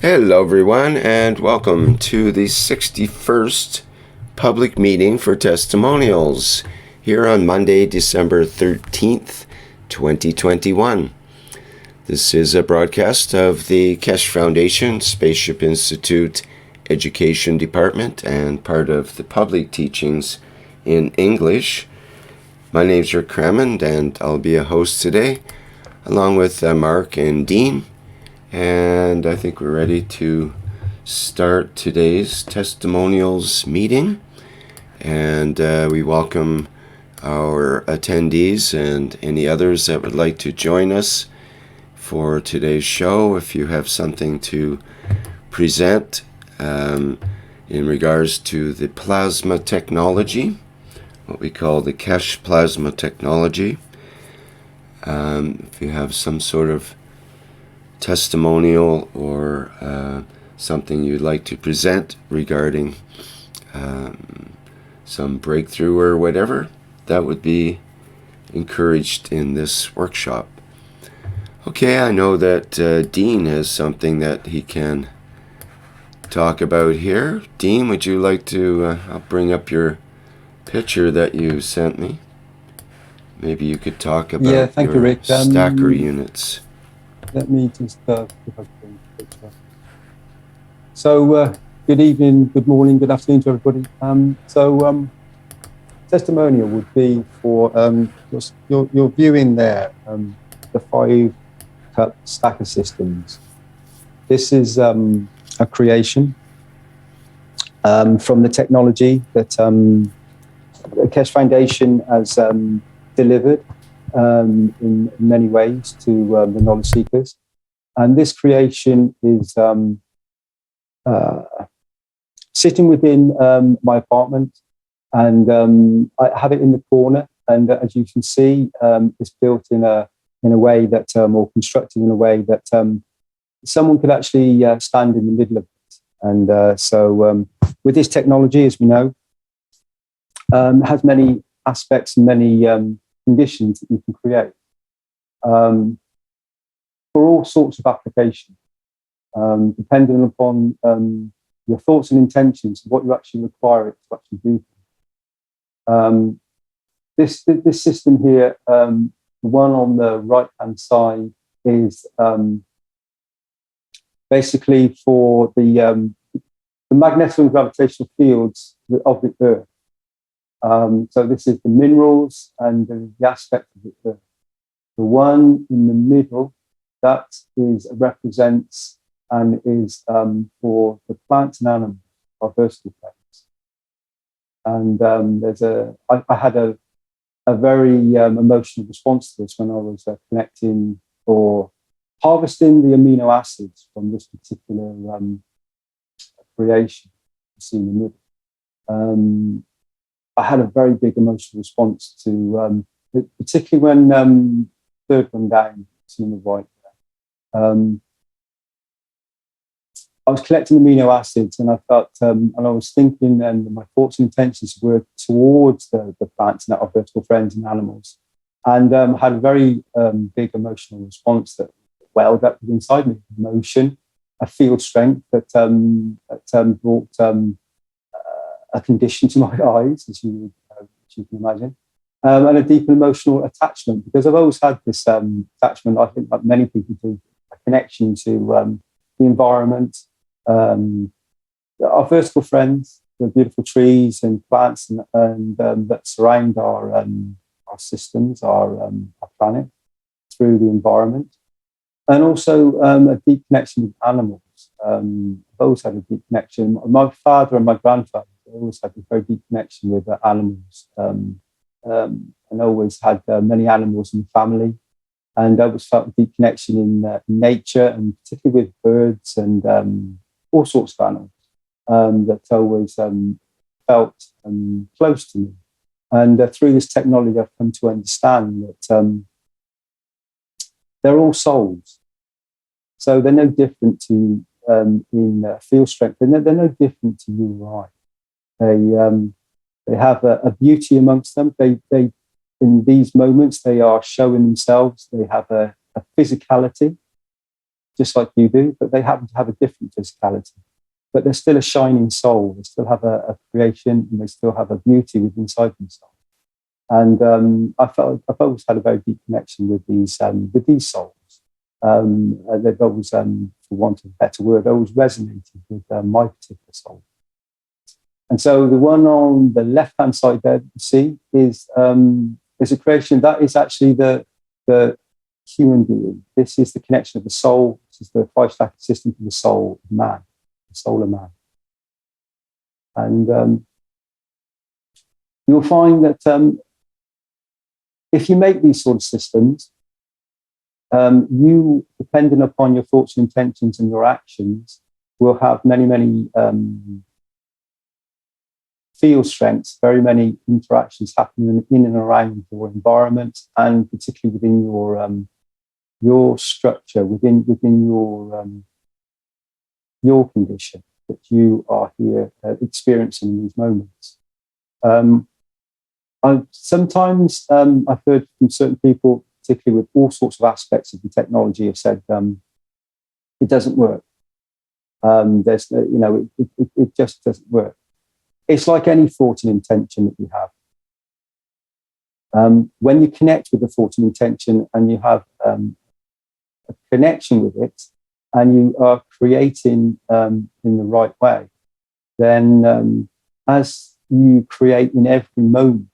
Hello, everyone, and welcome to the 61st public meeting for testimonials here on Monday, December 13th, 2021. This is a broadcast of the Keshe Foundation, Spaceship Institute Education Department, and part of the public teachings in English. My name's Rick Crammond, and I'll be a host today, along with Mark and Dean. And I think we're ready to start today's testimonials meeting. And we welcome our attendees and any others that would like to join us for today's show. If you have something to present in regards to the plasma technology, what we call the Keshe plasma technology, if you have some sort of testimonial or something you'd like to present regarding some breakthrough or whatever, that would be encouraged in this workshop. Okay, I know that Dean has something that he can talk about here. Dean, would you like to, I'll bring up your picture that you sent me. Maybe you could talk about thank your you, Rick. stacker units. Let me just if I can picture. So, good evening, good morning, good afternoon to everybody. Testimonial would be for you're viewing there the 5-cup stacker systems. This is a creation from the technology that the Keshe Foundation has delivered in many ways to the knowledge seekers. And this creation is sitting within my apartment, and I have it in the corner. And as you can see, it's built in a way that, or constructed in a way that someone could actually stand in the middle of it. And so with this technology, as we know, it has many aspects and many conditions that you can create for all sorts of applications, depending upon your thoughts and intentions, what you actually require it to actually do. This system here, the one on the right-hand side, is basically for the magnetic and gravitational fields of the Earth. So this is the minerals and the aspect of the Earth. The one in the middle, that represents and is for the plants and animals, our vertical planes. And I had a very emotional response to this when I was connecting or harvesting the amino acids from this particular creation you see in the middle. I had a very big emotional response to, particularly when third one down, seeing the white there. I was collecting amino acids, and I felt, and I was thinking, and my thoughts and intentions were towards the plants and our vertical friends and animals, and had a very big emotional response that welled up inside me. Emotion, a field strength that brought a condition to my eyes, as you can imagine, and a deep emotional attachment, because I've always had this attachment, I think like many people do, a connection to the environment, our vertical friends, the beautiful trees and plants and that surround our systems, our planet, through the environment, and also a deep connection with animals. I've always had a deep connection. My father and my grandfather always had a very deep connection with animals, and always had many animals in the family, and I always felt a deep connection in nature, and particularly with birds and all sorts of animals that always felt close to me. And through this technology, I've come to understand that they're all souls. So they're no different to in field strength. They're no different to you or I. They have a beauty amongst them. They in these moments they are showing themselves. They have a physicality, just like you do, but they happen to have a different physicality. But they're still a shining soul. They still have a creation, and they still have a beauty within inside themselves. And I've always had a very deep connection with these souls. They've always, for want of a better word, always resonated with my particular soul. And so the one on the left-hand side there, you see, is a creation that is actually the human being. This is the connection of the soul. This is the five-stack system to the soul of man, the soul of man. And you'll find that if you make these sort of systems, you, depending upon your thoughts and intentions and your actions, will have many, many field strengths, very many interactions happening in and around your environment, and particularly within your structure, within your condition that you are here experiencing in these moments. Sometimes I've heard from certain people, particularly with all sorts of aspects of the technology, have said it doesn't work. It just doesn't work. It's like any thought and intention that you have. When you connect with the thought and intention, and you have a connection with it, and you are creating in the right way, then as you create in every moment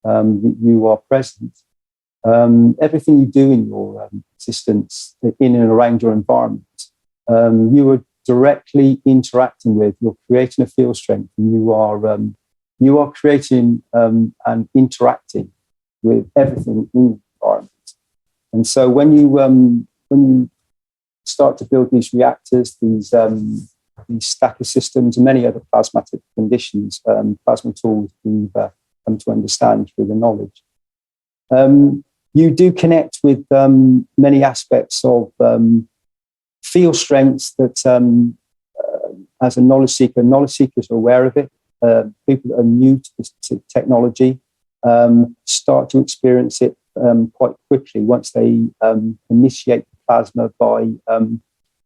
that you are present, everything you do in your existence, in and around your environment, you are directly interacting with. You're creating a field strength, and you are creating and interacting with everything in the environment. And so when you start to build these reactors, these stacker systems, and many other plasmatic conditions, plasma tools we've come to understand through the knowledge, you do connect with many aspects of field strengths that, as a knowledge seeker, knowledge seekers are aware of it. People that are new to this technology start to experience it quite quickly once they initiate the plasma by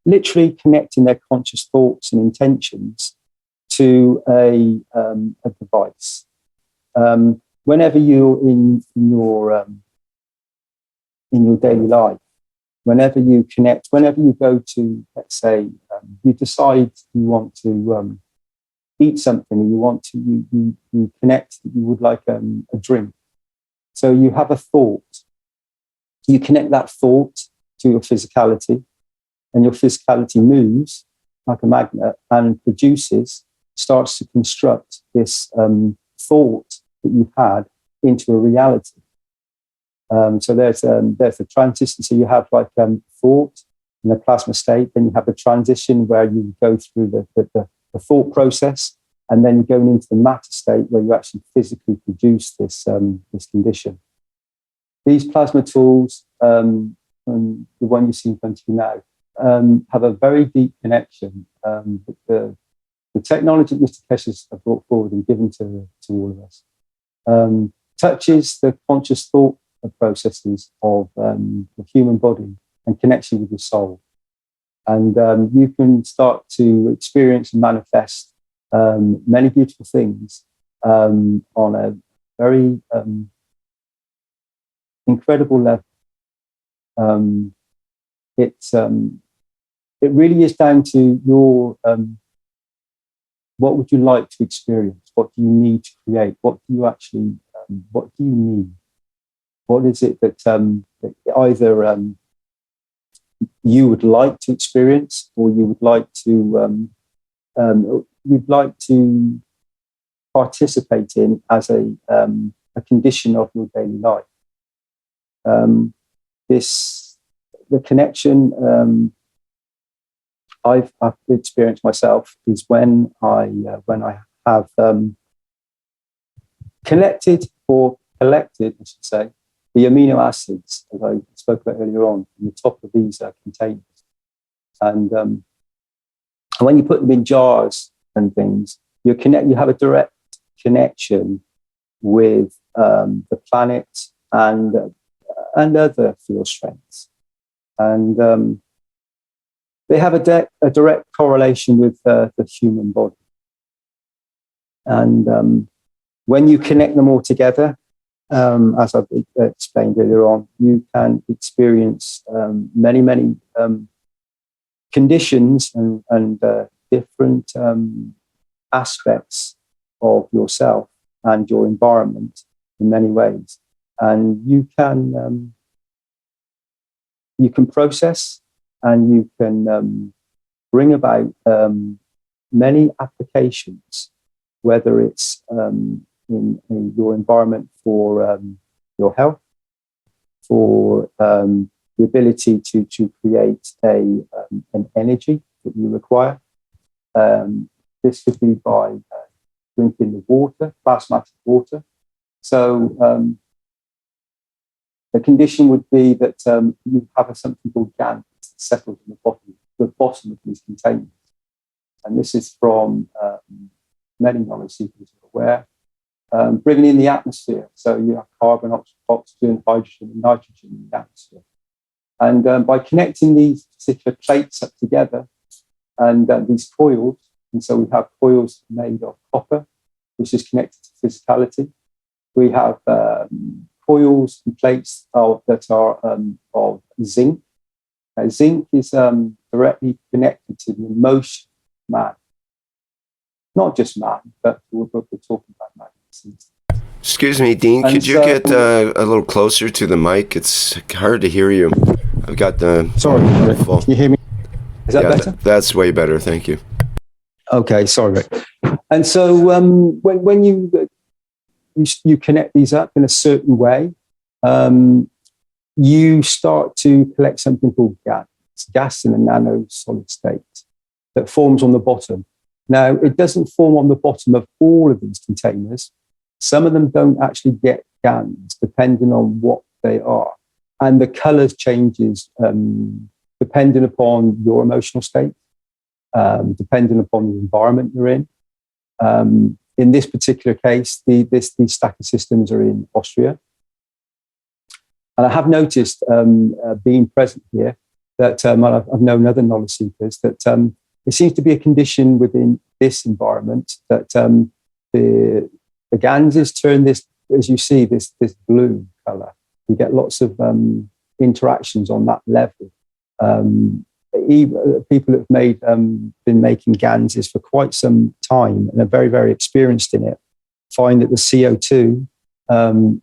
literally connecting their conscious thoughts and intentions to a device. Whenever you're in your daily life, whenever you connect, whenever you go to, let's say, you decide you want to eat something, and you connect that you would like a drink. So you have a thought. You connect that thought to your physicality, and your physicality moves like a magnet and starts to construct this thought that you've had into a reality. So there's a transition. So you have like thought in the plasma state, then you have the transition where you go through the thought process, and then you're going into the matter state where you actually physically produce this condition. These plasma tools, and the one you see in front of you now, have a very deep connection. The technology that Mr. Keshe has brought forward and given to all of us touches the conscious thought processes of the human body and connects you with your soul. And you can start to experience and manifest many beautiful things on a very incredible level. It really is down to your what would you like to experience? What do you need to create? What do you actually what do you need? What is it that either you would like to experience, or you would like to participate in as a condition of your daily life? The connection I've experienced myself is when I have connected or collected, I should say, the amino acids, as I spoke about earlier on the top of these containers. And when you put them in jars and things, you have a direct connection with the planet and other field strengths. And they have a direct correlation with the human body. And when you connect them all together, as I've explained earlier on, you can experience many conditions and different aspects of yourself and your environment in many ways. And you can process and you can bring about many applications, whether it's in your environment for your health, for the ability to create an energy that you require. This could be by drinking the water, plasmatic water. So the condition would be that you have something called GAN settled in the bottom of these containers. And this is from many knowledge seekers are aware. Bringing in the atmosphere. So you have carbon, oxygen, hydrogen, and nitrogen in the atmosphere. And by connecting these particular plates up together and these coils, and so we have coils made of copper, which is connected to physicality. We have coils and plates that are of zinc. Now, zinc is directly connected to the emotion of man. Not just man, but we're talking about man. Excuse me, Dean, could you get a little closer to the mic? It's hard to hear you. I've got the... Sorry, full. Can you hear me? Is that better? That's way better, thank you. Okay, sorry, Rick. And so when you connect these up in a certain way, you start to collect something called gas. It's gas in a nano-solid state that forms on the bottom. Now, it doesn't form on the bottom of all of these containers. Some of them don't actually get GANs, depending on what they are. And the colors changes depending upon your emotional state, depending upon the environment you're in. In this particular case, these stack of systems are in Austria. And I have noticed, being present here, that I've known other knowledge seekers, that it seems to be a condition within this environment that the Ganses turn this, as you see, this blue color. We get lots of interactions on that level. Even people that have been making Ganses for quite some time and are very, very experienced in it, find that the CO2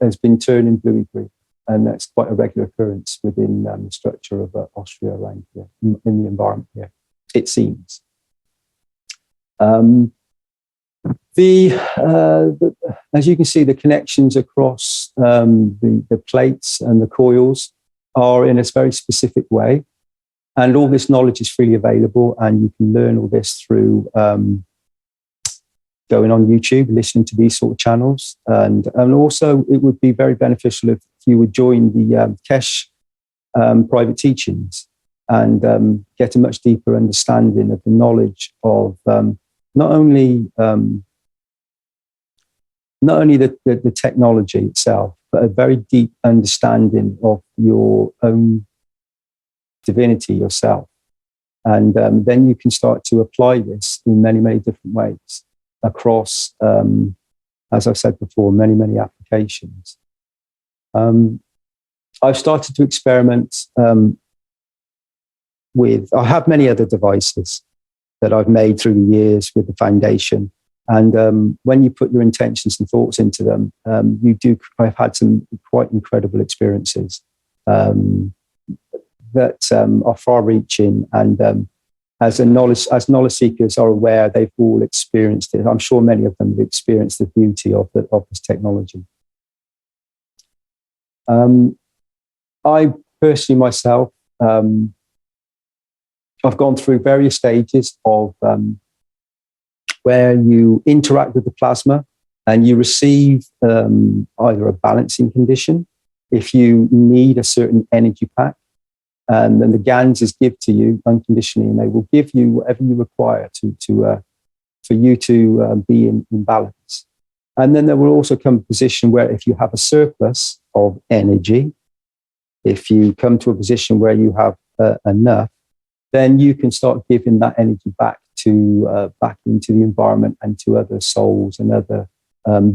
has been turning bluey-green. And that's quite a regular occurrence within the structure of Austria around here, in the environment here, it seems. As you can see, the connections across the plates and the coils are in a very specific way. And all this knowledge is freely available, and you can learn all this through going on YouTube, listening to these sort of channels. And also, it would be very beneficial if you would join the Keshe private teachings and get a much deeper understanding of the knowledge of not only the technology itself, but a very deep understanding of your own divinity yourself. And then you can start to apply this in many, many different ways across, as I've said before, many, many applications. I've started to experiment I have many other devices that I've made through the years with the foundation. And when you put your intentions and thoughts into them, I've had some quite incredible experiences that are far-reaching. And as knowledge seekers are aware, they've all experienced it. I'm sure many of them have experienced the beauty of this technology. I personally myself, I've gone through various stages of where you interact with the plasma and you receive either a balancing condition if you need a certain energy pack, and then the Ganses give to you unconditionally, and they will give you whatever you require for you to be in balance. And then there will also come a position where if you have a surplus of energy, if you come to a position where you have enough, then you can start giving that energy back into the environment and to other souls and other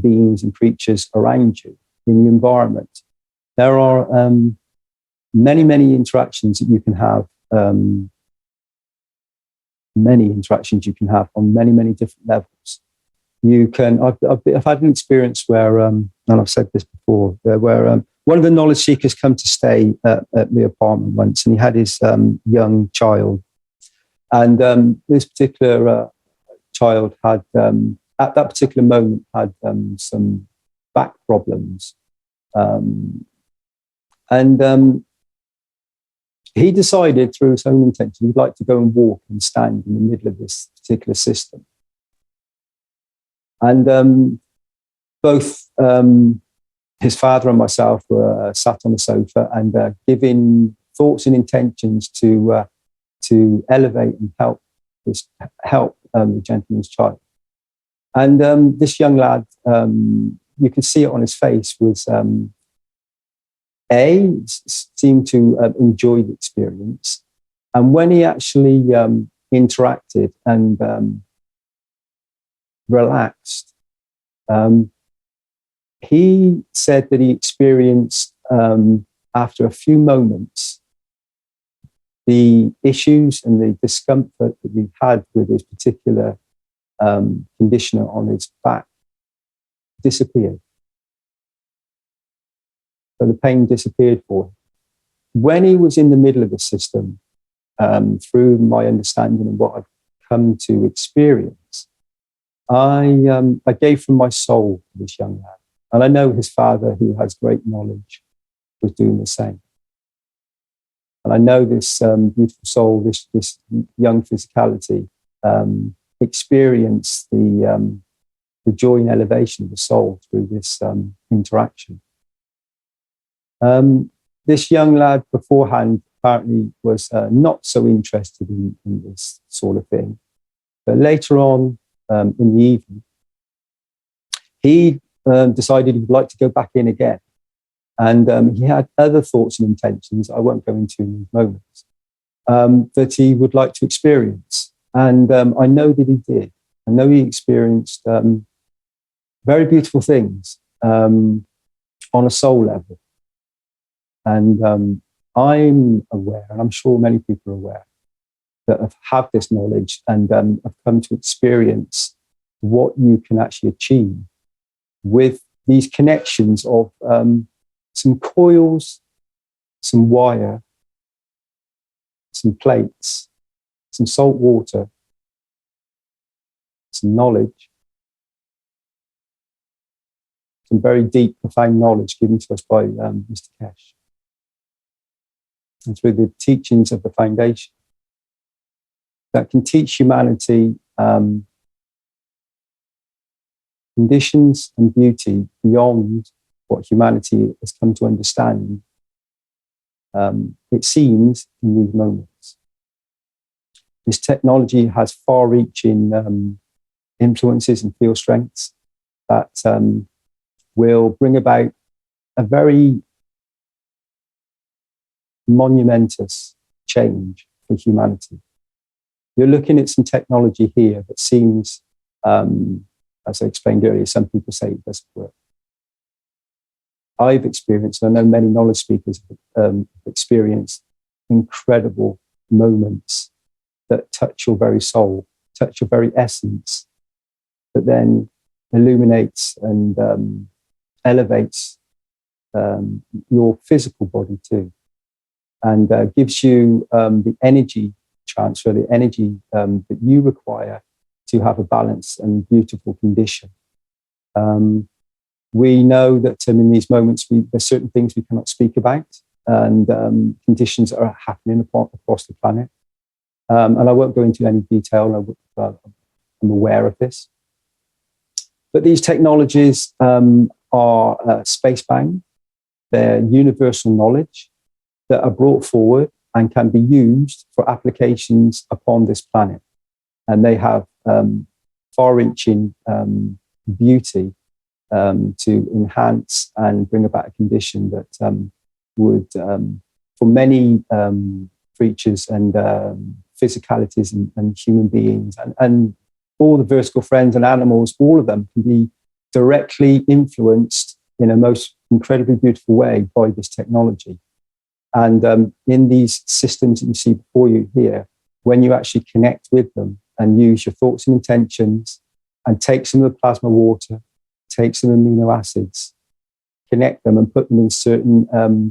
beings and creatures around you in the environment. There are many, many interactions that you can have. Many interactions you can have on many, many different levels. You can. I've had an experience where, and I've said this before, where one of the knowledge seekers come to stay at the apartment once, and he had his young child, and this particular child had, at that particular moment, had some back problems, and he decided through his own intention he'd like to go and walk and stand in the middle of this particular system. And both his father and myself were sat on the sofa and giving thoughts and intentions to elevate and help the gentleman's child. And this young lad, you could see it on his face, was seemed to enjoy the experience. And when he actually interacted and relaxed, he said that he experienced, after a few moments, the issues and the discomfort that he had with his particular conditioner on his back disappeared. So the pain disappeared for him. When he was in the middle of the system, through my understanding and what I've come to experience, I gave from my soul to this young lad. And I know his father, who has great knowledge, was doing the same. And I know this beautiful soul, this young physicality, experienced the joy and elevation of the soul through this interaction. This young lad beforehand apparently was not so interested in this sort of thing. But later on in the evening, he decided he'd like to go back in again. And he had other thoughts and intentions I won't go into in these moments, that he would like to experience. And I know that he did. I know he experienced very beautiful things on a soul level. And I'm aware, and I'm sure many people are aware, that have this knowledge and have come to experience what you can actually achieve with these connections of some coils, some wire, some plates, some salt water, some knowledge, some very deep, profound knowledge given to us by Mr. Keshe. And through the teachings of the foundation that can teach humanity conditions and beauty beyond what humanity has come to understand, it seems, in these moments. This technology has far-reaching influences and field strengths that will bring about a very monumentous change for humanity. You're looking at some technology here that seems, as I explained earlier, some people say it doesn't work. I've experienced, and I know many knowledge speakers have experienced incredible moments that touch your very soul, touch your very essence, that then illuminates and elevates your physical body too, and gives you the energy transfer, the energy that you require to have a balanced and beautiful condition. We know that in these moments, there's certain things we cannot speak about, and conditions that are happening across the planet. And I won't go into any detail. I'm aware of this. But these technologies are space-bound. They're universal knowledge that are brought forward and can be used for applications upon this planet. And they have far-reaching beauty to enhance and bring about a condition that would, for many creatures and physicalities and human beings and all the vertical friends and animals, all of them can be directly influenced in a most incredibly beautiful way by this technology. And in these systems that you see before you here, when you actually connect with them and use your thoughts and intentions and take some of the plasma water, take some amino acids, connect them and put them in certain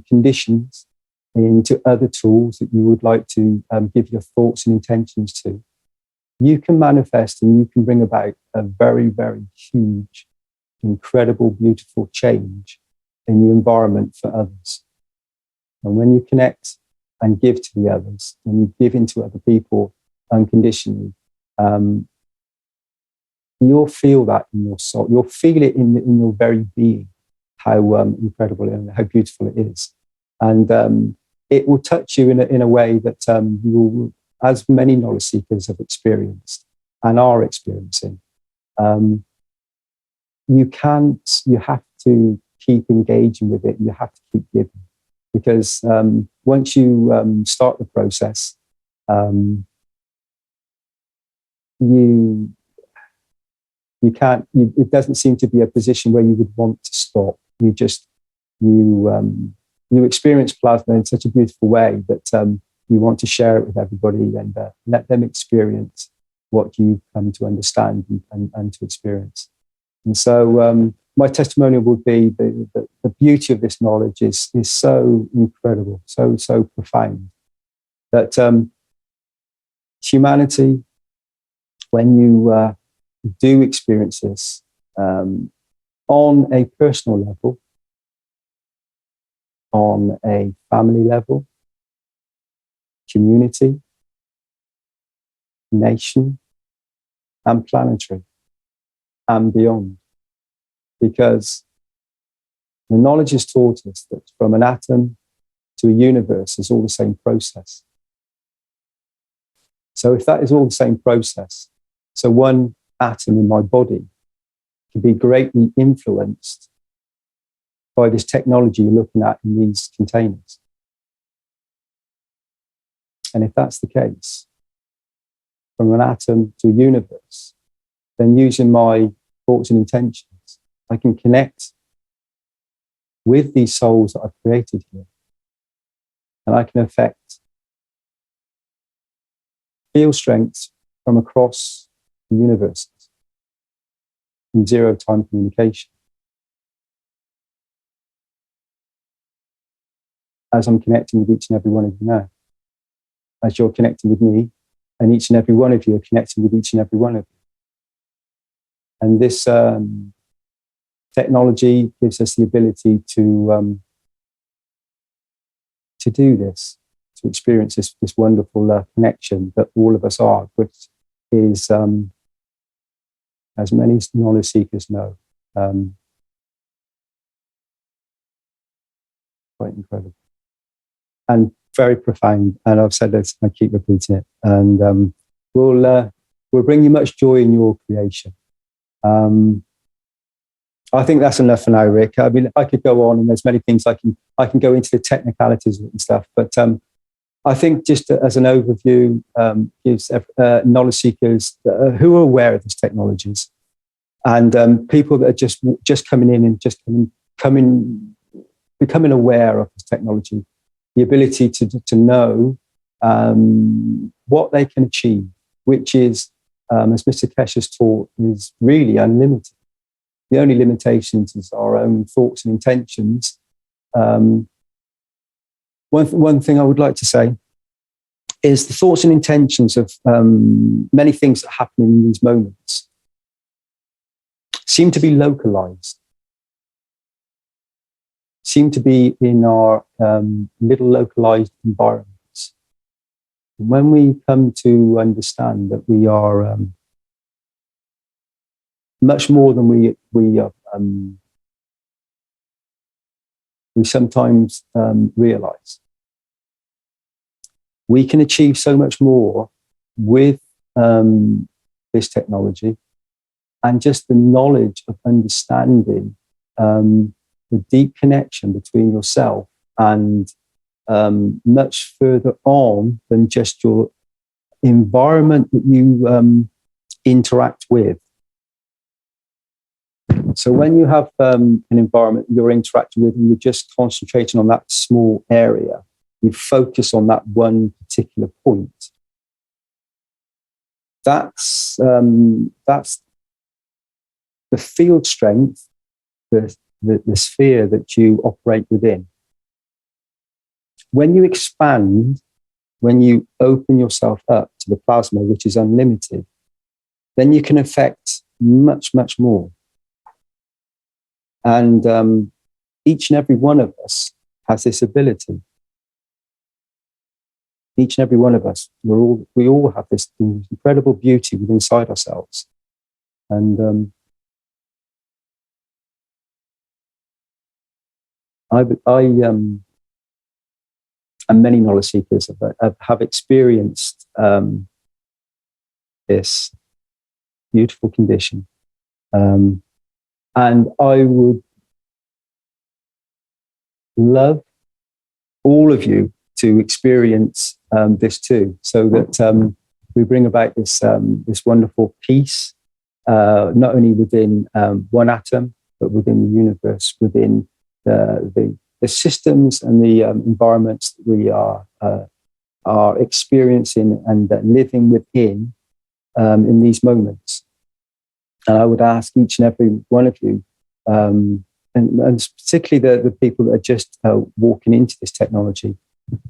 conditions into other tools that you would like to give your thoughts and intentions to, you can manifest and you can bring about a very, very huge, incredible, beautiful change in the environment for others. And when you connect and give to the others, when you give into other people unconditionally, you'll feel that in your soul. You'll feel it in your very being, how incredible and how beautiful it is. And it will touch you in a way that you will, as many knowledge seekers have experienced and are experiencing. You have to keep engaging with it. You have to keep giving. Because once you start the process, you can't. It doesn't seem to be a position where you would want to stop. You experience plasma in such a beautiful way that you want to share it with everybody and let them experience what you've come to understand and to experience. And so my testimonial would be the beauty of this knowledge is so incredible, so profound, that humanity, when you do experience this on a personal level, on a family level, community, nation, and planetary, and beyond. Because the knowledge has taught us that from an atom to a universe is all the same process. So if that is all the same process, so one atom in my body can be greatly influenced by this technology you're looking at in these containers. And if that's the case, from an atom to a universe, then using my thoughts and intentions, I can connect with these souls that I've created here. And I can affect field strengths from across the universes in zero-time communication. As I'm connecting with each and every one of you now, as you're connecting with me, and each and every one of you are connecting with each and every one of you. And this technology gives us the ability to do this, to experience this wonderful connection that all of us are, which is, as many knowledge seekers know, quite incredible and very profound. And I've said this, I keep repeating it. And we'll bring you much joy in your creation. I think that's enough for now, Rick. I mean, I could go on, and there's many things I can go into the technicalities and stuff. But I think just as an overview, gives knowledge seekers who are aware of these technologies, and people that are just coming in and just becoming aware of this technology, the ability to know what they can achieve, which is, as Mr. Keshe has taught, is really unlimited. The only limitations is our own thoughts and intentions. One thing I would like to say is the thoughts and intentions of many things that happen in these moments seem to be localized, seem to be in our little localized environments. When we come to understand that we are much more than we sometimes realize, we can achieve so much more with this technology and just the knowledge of understanding the deep connection between yourself and much further on than just your environment that you interact with. So when you have an environment you're interacting with and you're just concentrating on that small area, you focus on that one particular point. That's the field strength, the sphere that you operate within. When you expand, when you open yourself up to the plasma, which is unlimited, then you can affect much, much more. And each and every one of us has this ability. Each and every one of us, we all have this incredible beauty within inside ourselves. And and many knowledge seekers have experienced this beautiful condition. And I would love all of you to experience this too, so that we bring about this wonderful peace, not only within one atom, but within the universe, within the systems and the environments that we are experiencing and living within in these moments. And I would ask each and every one of you, and particularly the people that are just walking into this technology,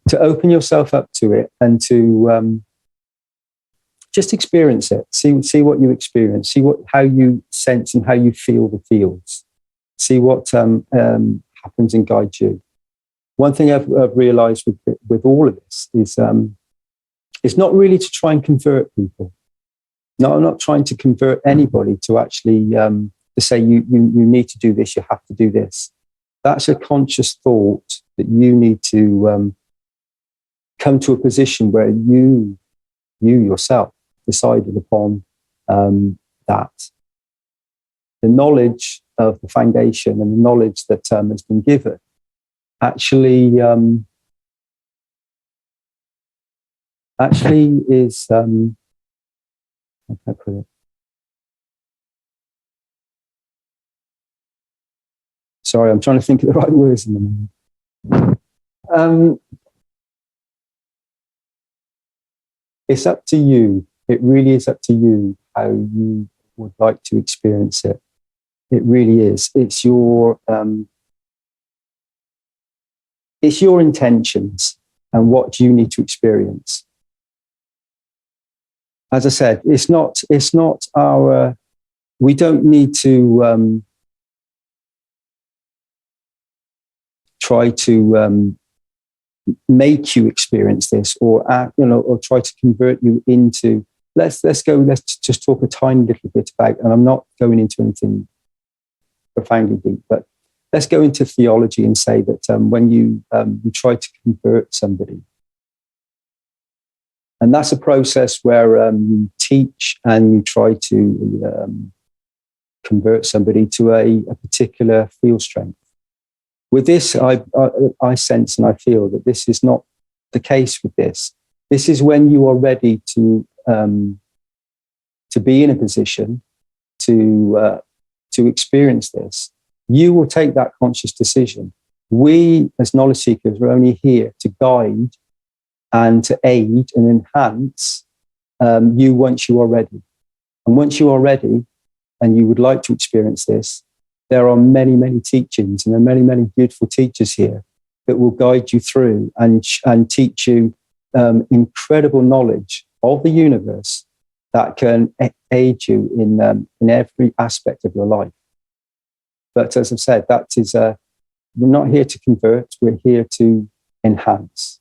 to open yourself up to it and to just experience it. See what you experience. See how you sense and how you feel the fields. See what happens and guides you. One thing I've realized with all of this is it's not really to try and convert people. No, I'm not trying to convert anybody to actually to say you need to do this, you have to do this. That's a conscious thought that you need to come to a position where you yourself decided upon that. The knowledge of the foundation and the knowledge that has been given actually is how can I put it? Sorry, I'm trying to think of the right words in the moment. It's up to you. It really is up to you how you would like to experience it. It really is. It's your intentions and what you need to experience. As I said, it's not our. We don't need to try to make you experience this, or or try to convert you into. Let's just talk a tiny little bit about. And I'm not going into anything profoundly deep, but let's go into theology and say that when you try to convert somebody. And that's a process where you teach and you try to convert somebody to a particular field strength. With this, I sense and I feel that this is not the case with this. This is when you are ready to be in a position to experience this. You will take that conscious decision. We, as knowledge seekers, are only here to guide and to aid and enhance you once you are ready. And once you are ready and you would like to experience this, there are many, many teachings and there are many, many beautiful teachers here that will guide you through and teach you incredible knowledge of the universe that can aid you in every aspect of your life. But as I've said, that is we're not here to convert. We're here to enhance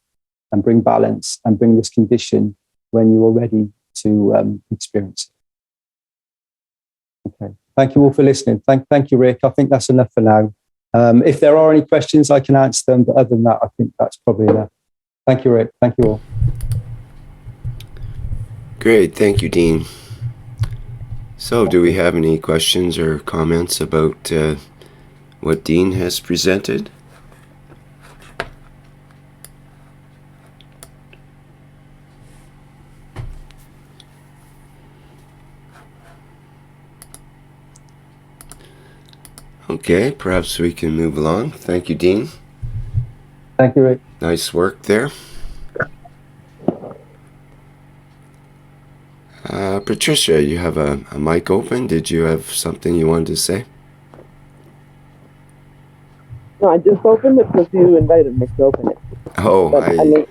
and bring balance and bring this condition when you are ready to experience it. Okay. Thank you all for listening. Thank you, Rick. I think that's enough for now. If there are any questions, I can answer them. But other than that, I think that's probably enough. Thank you, Rick. Thank you all. Great. Thank you, Dean. So, do we have any questions or comments about what Dean has presented? Okay, perhaps we can move along. Thank you, Dean. Thank you, Rick. Nice work there. Patricia, you have a mic open. Did you have something you wanted to say? No, I just opened it because you invited me to open it. Oh, But I mean,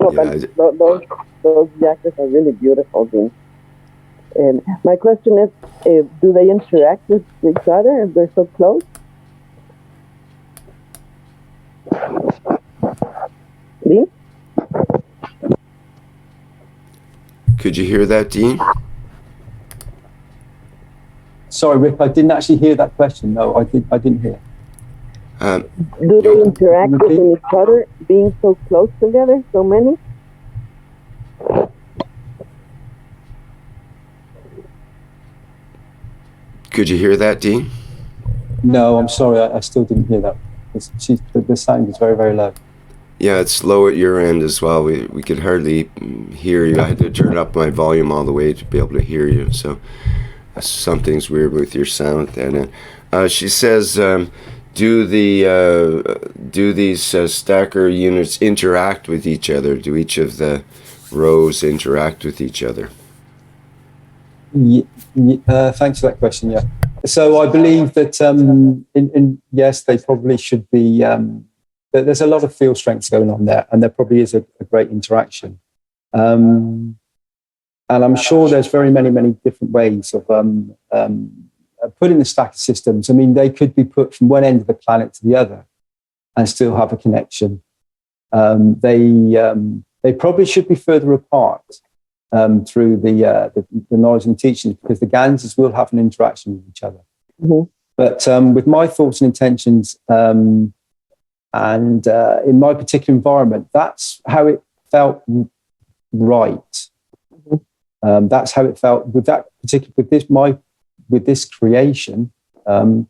look, those jackets are really beautiful, Dean. And my question is, do they interact with each other if they're so close? Dean? Could you hear that, Dean? Sorry, Rick, I didn't actually hear that question. No, I didn't hear. Do they interact with each other, being so close together, so many? Could you hear that, Dean? No, I'm sorry, I still didn't hear that. The sound is very, very low. Yeah, it's low at your end as well. We could hardly hear you. I had to turn up my volume all the way to be able to hear you. So something's weird with your sound. And she says, do these stacker units interact with each other? Do each of the rows interact with each other? Thanks for that question. Yeah. So I believe that yes, they probably should be. There's a lot of field strengths going on there, and there probably is a great interaction. And I'm sure there's very many different ways of putting the stacker systems. I mean, they could be put from one end of the planet to the other and still have a connection. They probably should be further apart through the knowledge and teachings, because the ganses will have an interaction with each other. Mm-hmm. But with my thoughts and intentions, and in my particular environment, that's how it felt right. Mm-hmm. That's how it felt with that particular with this creation, and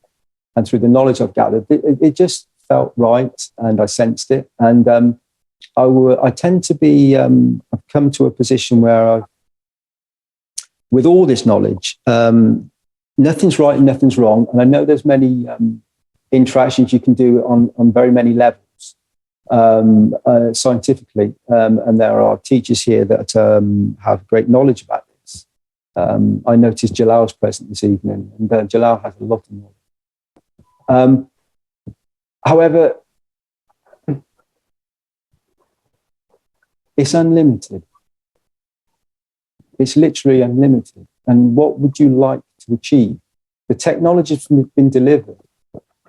through the knowledge I've gathered, it just felt right, and I sensed it. And I tend to be. I've come to a position where with all this knowledge, nothing's right and nothing's wrong, and I know there's many interactions you can do on very many levels scientifically, and there are teachers here that have great knowledge about this. I noticed Jalal's present this evening, and Jalal has a lot of knowledge. However, it's unlimited. It's literally unlimited. And what would you like to achieve? The technology has been delivered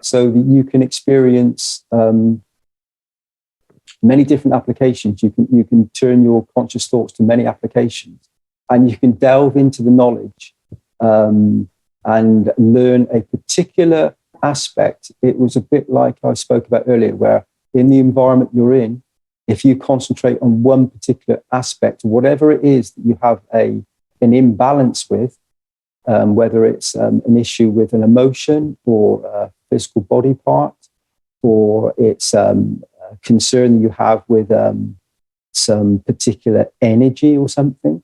so that you can experience many different applications. You can turn your conscious thoughts to many applications, and you can delve into the knowledge and learn a particular aspect. It was a bit like I spoke about earlier, where in the environment you're in, if you concentrate on one particular aspect, whatever it is that you have an imbalance with, whether it's an issue with an emotion or a physical body part, or it's a concern that you have with some particular energy or something,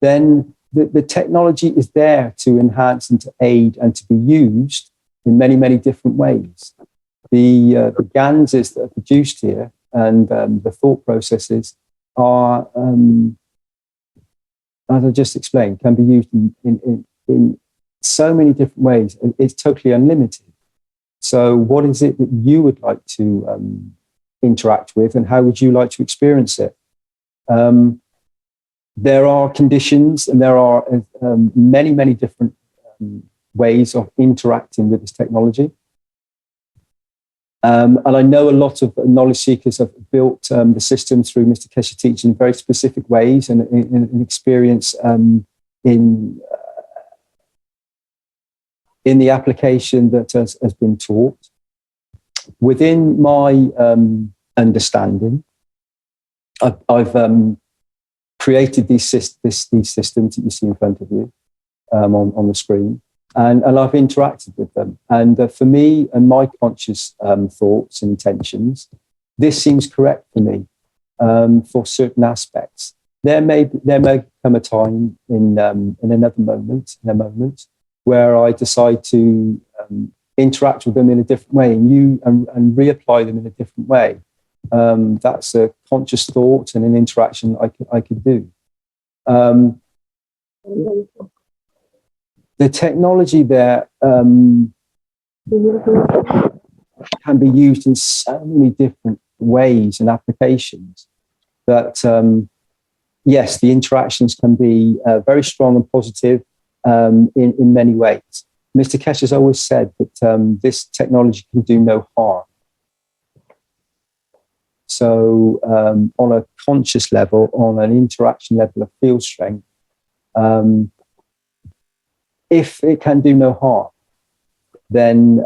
then the technology is there to enhance and to aid and to be used in many different ways. The ganses that are produced here and the thought processes are, as I just explained, can be used in so many different ways. It's totally unlimited. So what is it that you would like to interact with, and how would you like to experience it? There are conditions, and there are many different ways of interacting with this technology. And I know a lot of knowledge seekers have built the system through Mr. Keshe teaching in very specific ways, and experience in the application that has been taught. Within my understanding, I've created these systems that you see in front of you on the screen. And I've interacted with them. And for me and my conscious thoughts and intentions, this seems correct for me for certain aspects. There may come a time in a moment, where I decide to interact with them in a different way and reapply them in a different way. That's a conscious thought and an interaction I could do. The technology there can be used in so many different ways and applications that, yes, the interactions can be very strong and positive in many ways. Mr. Keshe has always said that this technology can do no harm. So on a conscious level, on an interaction level of field strength, if it can do no harm, then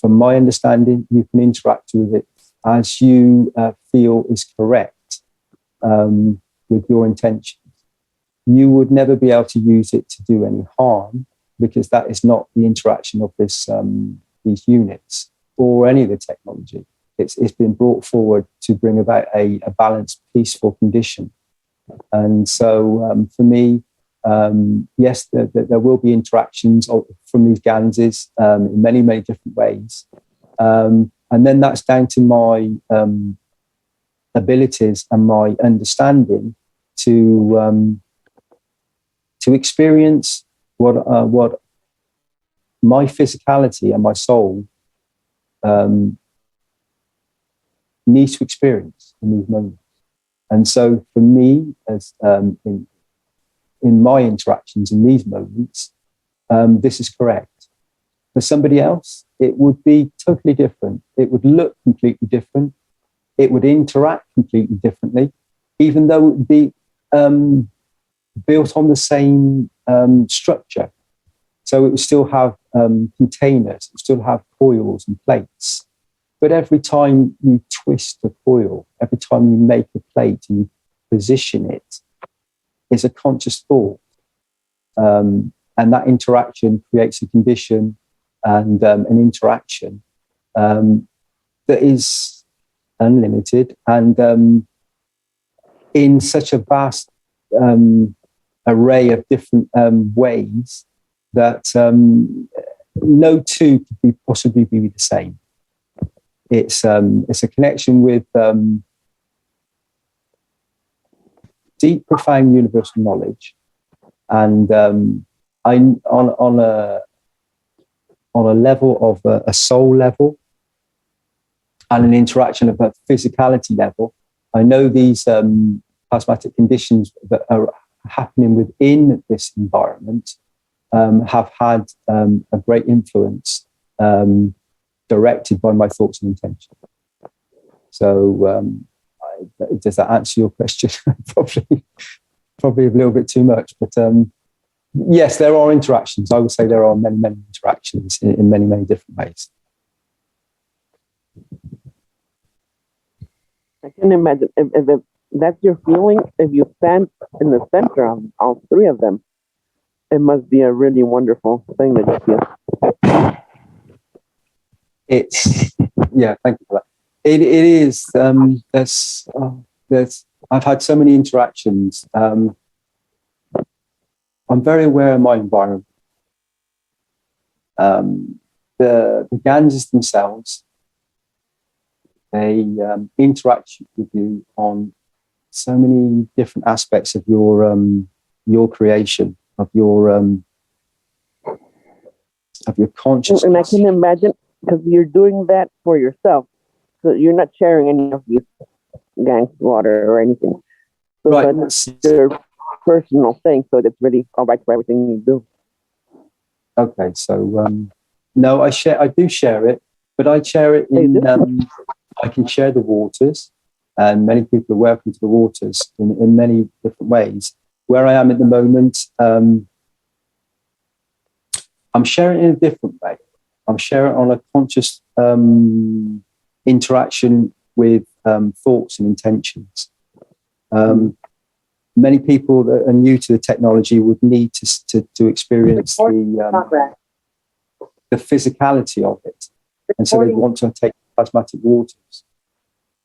from my understanding, you can interact with it as you feel is correct with your intentions. You would never be able to use it to do any harm, because that is not the interaction of these units or any of the technology. It's been brought forward to bring about a balanced, peaceful condition. And so for me, yes, there will be interactions from these ganses in many, many different ways. And then that's down to my abilities and my understanding to experience what my physicality and my soul needs to experience in these moments. And so for me, as in my interactions in these moments, this is correct. For somebody else, it would be totally different. It would look completely different. It would interact completely differently, even though it would be built on the same structure. So it would still have containers, it would still have coils and plates. But every time you twist a coil, every time you make a plate and you position it, it's a conscious thought. And that interaction creates a condition and an interaction that is unlimited and in such a vast array of different ways that no two could possibly be the same. It's a connection with deep, profound universal knowledge, and on a level of a soul level and an interaction of a physicality level. I know these plasmatic conditions that are happening within this environment have had a great influence directed by my thoughts and intentions. So does that answer your question? Probably a little bit too much, but yes, there are interactions. I would say there are many, many interactions in many, many different ways. I can imagine if that's your feeling, if you stand in the center of all three of them, it must be a really wonderful thing that you feel. Yeah, thank you for that. It is, I've had so many interactions. I'm very aware of my environment. The ganses themselves, they interact with you on so many different aspects of your creation, of your consciousness. And I can imagine, because you're doing that for yourself, so you're not sharing any of these gangs water or anything. So right, that's your personal thing. So that's really all right for everything you do. Okay, so no, I do share it, but I share it in. I can share the waters, and many people are welcome to the waters in many different ways. Where I am at the moment, I'm sharing it in a different way. I'm sharing on a conscious interaction with thoughts and intentions. Many people that are new to the technology would need to experience the physicality of it, and so they want to take plasmatic waters.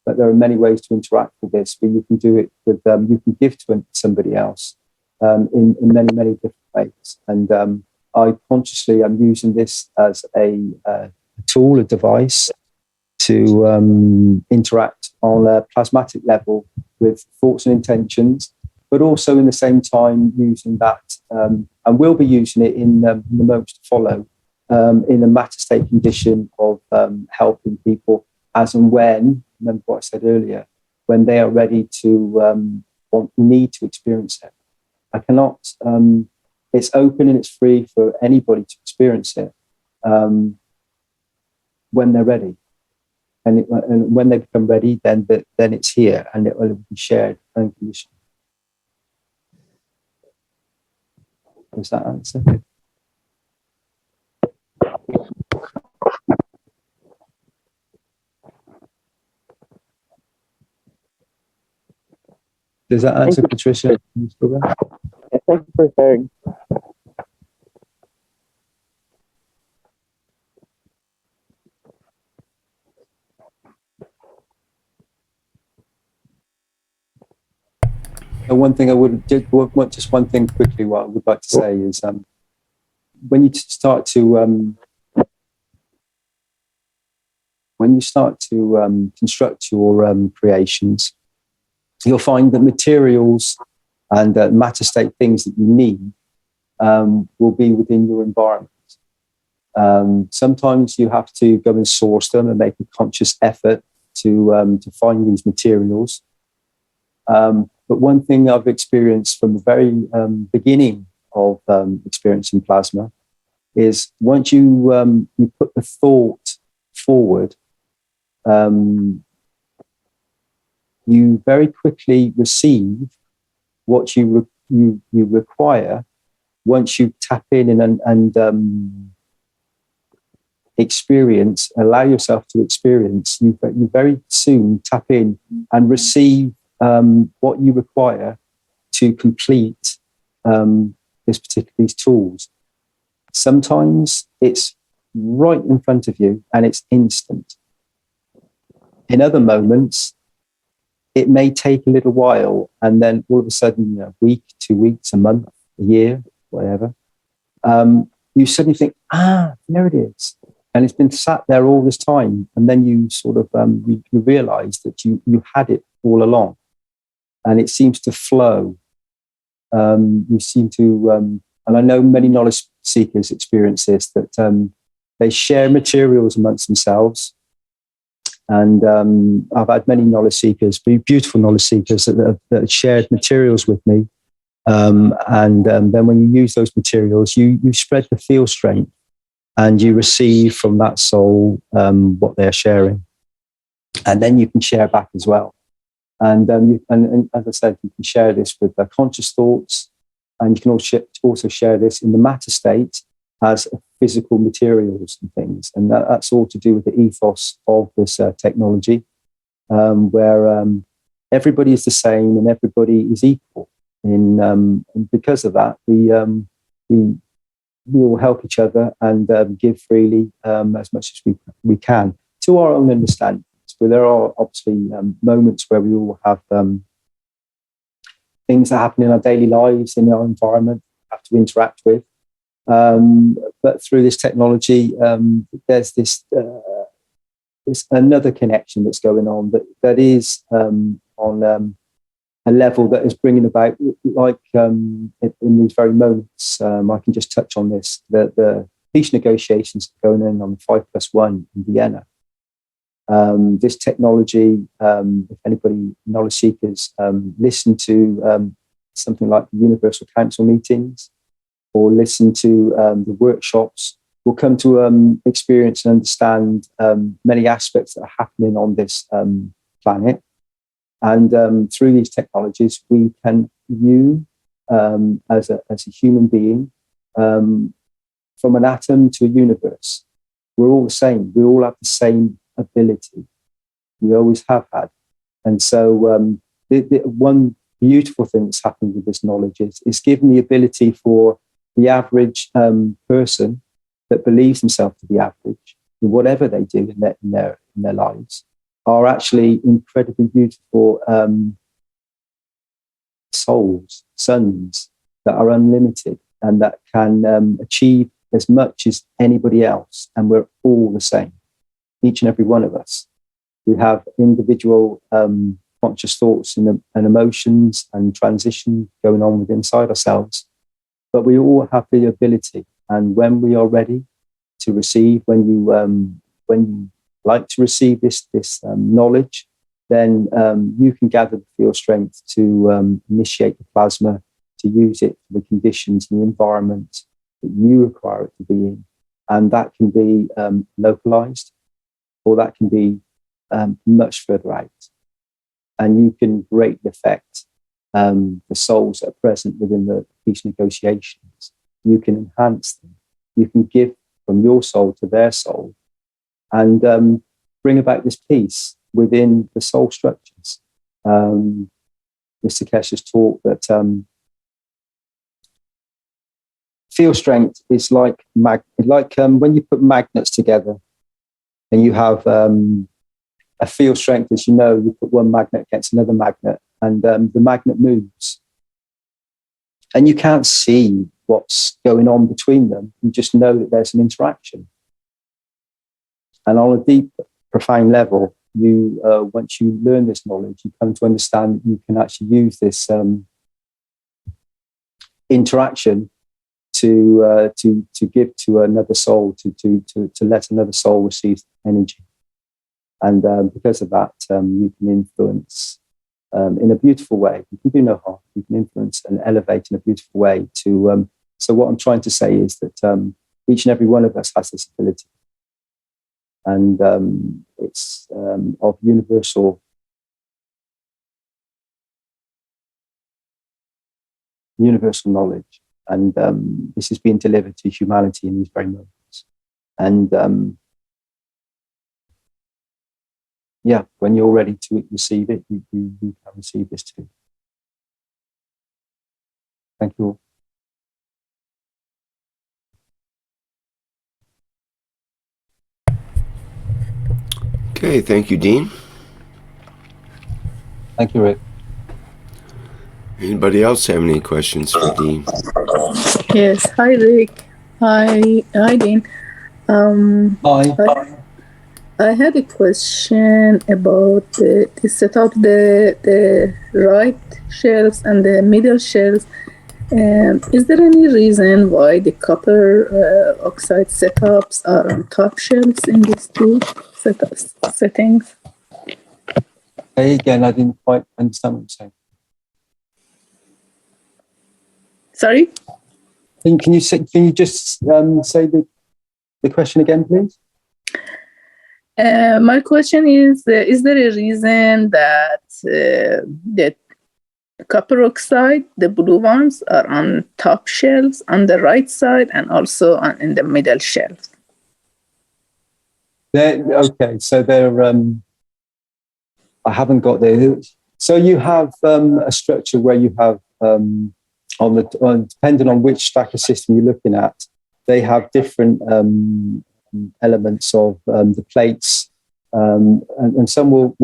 But there are many ways to interact with this, but you can do it with you can give to somebody else in many, many different ways. And I consciously am using this as a tool, a device to interact on a plasmatic level with thoughts and intentions, but also in the same time using that, and we'll be using it in the moments to follow, in a matter state condition of helping people as and when, remember what I said earlier, when they are ready to need to experience it. I cannot, it's open and it's free for anybody to experience it when they're ready. And when they become ready, then it's here and it will be shared unconditionally. Does that answer? Does that answer, Patricia? Thank you for sharing. One thing I would just one thing quickly. What I would like to say is, when you start to construct your creations, you'll find that materials and matter state things that you need will be within your environment. Sometimes you have to go and source them and make a conscious effort to find these materials. But one thing I've experienced from the very beginning of experiencing plasma is once you put the thought forward, you very quickly receive what you require once you tap in and experience, allow yourself to experience. You very soon tap in and receive what you require to complete these tools. Sometimes it's right in front of you and it's instant. In other moments, it may take a little while, and then all of a sudden, a week, 2 weeks, a month, a year, whatever, you suddenly think, there it is. And it's been sat there all this time. And then you sort of you realize that you had it all along. And it seems to flow. You seem to, and I know many knowledge seekers experience this, that they share materials amongst themselves. And I've had many knowledge seekers, beautiful knowledge seekers that have shared materials with me. And then when you use those materials, you spread the field strength and you receive from that soul what they're sharing. And then you can share back as well. And as I said, you can share this with conscious thoughts, and you can also share this in the matter state as physical materials and things. And that's all to do with the ethos of this technology, where everybody is the same and everybody is equal. And because of that, we all help each other and give freely as much as we can to our own understanding. But there are obviously moments where we all have things that happen in our daily lives, in our environment, have to interact with. But through this technology, there's this another connection that's going on that is on a level that is bringing about, like in these very moments, I can just touch on this, the peace negotiations going on 5+1 in Vienna. This technology, if anybody, knowledge seekers, listen to something like the Universal Council meetings or listen to the workshops, will come to experience and understand many aspects that are happening on this planet. And through these technologies, we can, as a human being, from an atom to a universe, we're all the same. We all have the same ability. We always have had. And so the one beautiful thing that's happened with this knowledge is giving the ability for the average person that believes himself to be average, in whatever they do in their lives, are actually incredibly beautiful souls, suns that are unlimited. and that can achieve as much as anybody else. And we're all the same, each and every one of us. We have individual conscious thoughts and emotions and transition going on within inside ourselves. But we all have the ability. And when we are ready to receive, when you like to receive this knowledge, then you can gather the field strength to initiate the plasma, to use it for the conditions and the environment that you require it to be in. And that can be localized, or that can be much further out. And you can greatly affect the souls that are present within the peace negotiations. You can enhance them. You can give from your soul to their soul, and bring about this peace within the soul structures. Mr. Keshe has taught that field strength is like when you put magnets together, and you have a field strength, as you know, you put one magnet against another magnet, and the magnet moves. And you can't see what's going on between them. You just know that there's an interaction. And on a deep, profound level, you once you learn this knowledge, you come to understand that you can actually use this interaction to give to another soul, to let another soul receive energy. And because of that, you can influence in a beautiful way. You can do no harm. You can influence and elevate in a beautiful way to. So what I'm trying to say is that each and every one of us has this ability. And it's of universal knowledge. And this is being delivered to humanity in these very moments. And yeah, when you're ready to receive it, you can receive this too. Thank you all. Okay, thank you, Dean. Thank you, Rick. Anybody else have any questions for Dean? Yes. Hi, Rick. Hi, Dean. Hi. I had a question about the setup, the right shelves and the middle shelves. Is there any reason why the copper oxide setups are on top shelves in these two settings? Hey, again, I didn't quite understand what you're saying. Sorry? Can you just say the question again, please? My question is there a reason that the copper oxide, the blue ones, are on top shelves on the right side and also in the middle shelf? Okay, so they're. I haven't got there. So you have a structure where you have depending on which stacker system you're looking at, they have different elements of the plates, and some will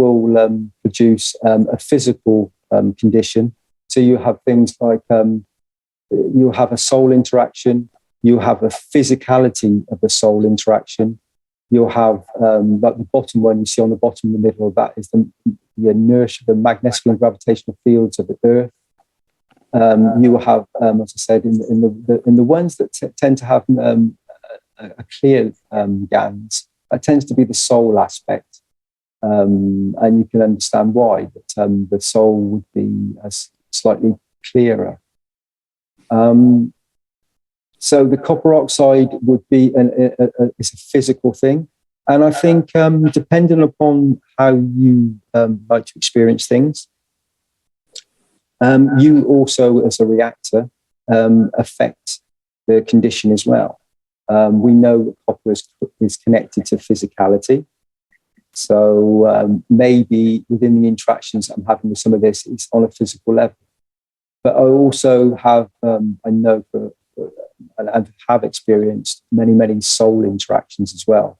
produce a physical condition. So you have things like you have a soul interaction, you have a physicality of the soul interaction. You'll have like the bottom one you see on the bottom, in the middle of that is the inertia, the magnetic and gravitational fields of the Earth. You will have, as I said, in the ones that tend to have a clear GANs, that tends to be the soul aspect, and you can understand why. That the soul would be slightly clearer. So the copper oxide would be it's a physical thing, and I think depending upon how you like to experience things, you also, as a reactor, affect the condition as well. We know that copper is connected to physicality, so maybe within the interactions I'm having with some of this, it's on a physical level. But I also have, I know and have experienced many soul interactions as well.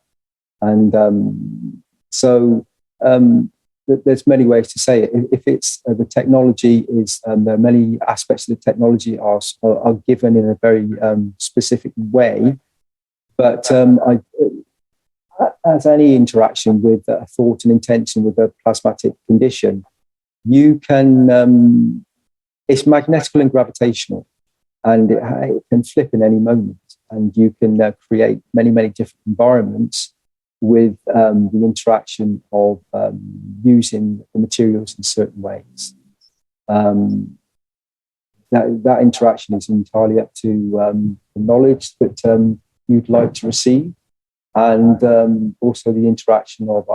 And so there's many ways to say it. If it's the technology is, there are many aspects of the technology are given in a very specific way. But as any interaction with a thought and intention with a plasmatic condition, you can, it's magnetical and gravitational, and it can flip in any moment. And you can create many, many different environments with the interaction of using the materials in certain ways. That interaction is entirely up to the knowledge that you'd like to receive, and also the interaction of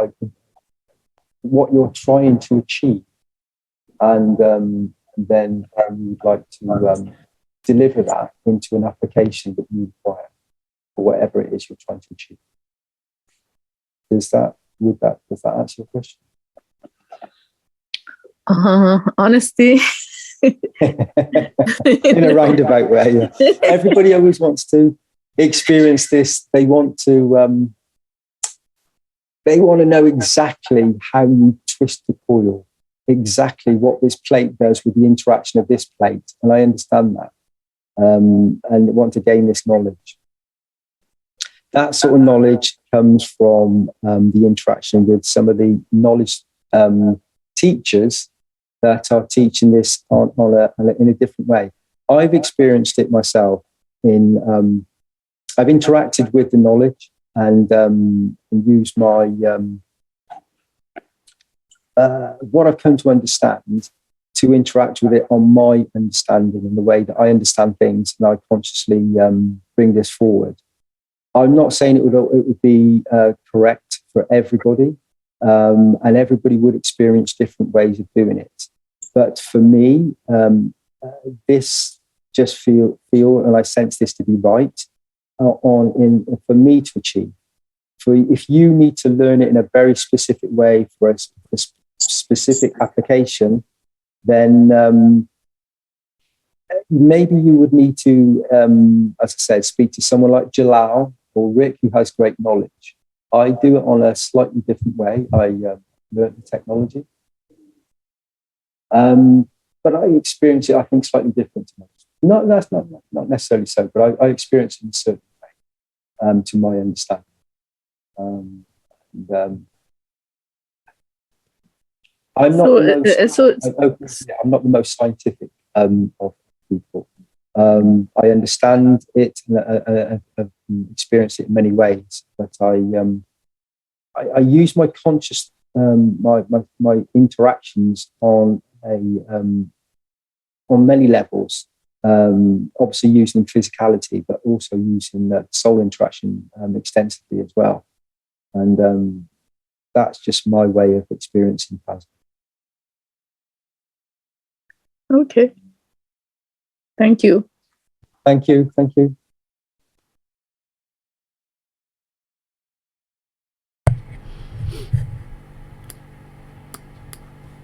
what you're trying to achieve, and then you'd like to deliver that into an application that you require for whatever it is you're trying to achieve. Does that answer your question? Honesty. In a roundabout way, yeah. Everybody always wants to experience this. They want to know exactly how you twist the coil, exactly what this plate does with the interaction of this plate, and I understand that, and want to gain this knowledge. That sort of knowledge comes from the interaction with some of the knowledge teachers that are teaching this in a different way. I've experienced it myself. I've interacted with the knowledge and used my what I've come to understand to interact with it on my understanding in the way that I understand things, and I consciously bring this forward. I'm not saying it would be correct for everybody, and everybody would experience different ways of doing it. But for me, this just feel, and I sense this to be right for me to achieve. If you need to learn it in a very specific way for a specific application, then maybe you would need to, as I said, speak to someone like Jalal or Rick, who has great knowledge. I do it on a slightly different way. I learn the technology. But I experience it, I think, slightly different to most. That's not necessarily so, but I experience it in a certain way, to my understanding. I'm not the most scientific of people. I understand it and I've experienced it in many ways, but I use my conscious my interactions on many levels. Obviously using physicality, but also using soul interaction extensively as well. And that's just my way of experiencing plasma. Okay. Thank you. Thank you. Thank you.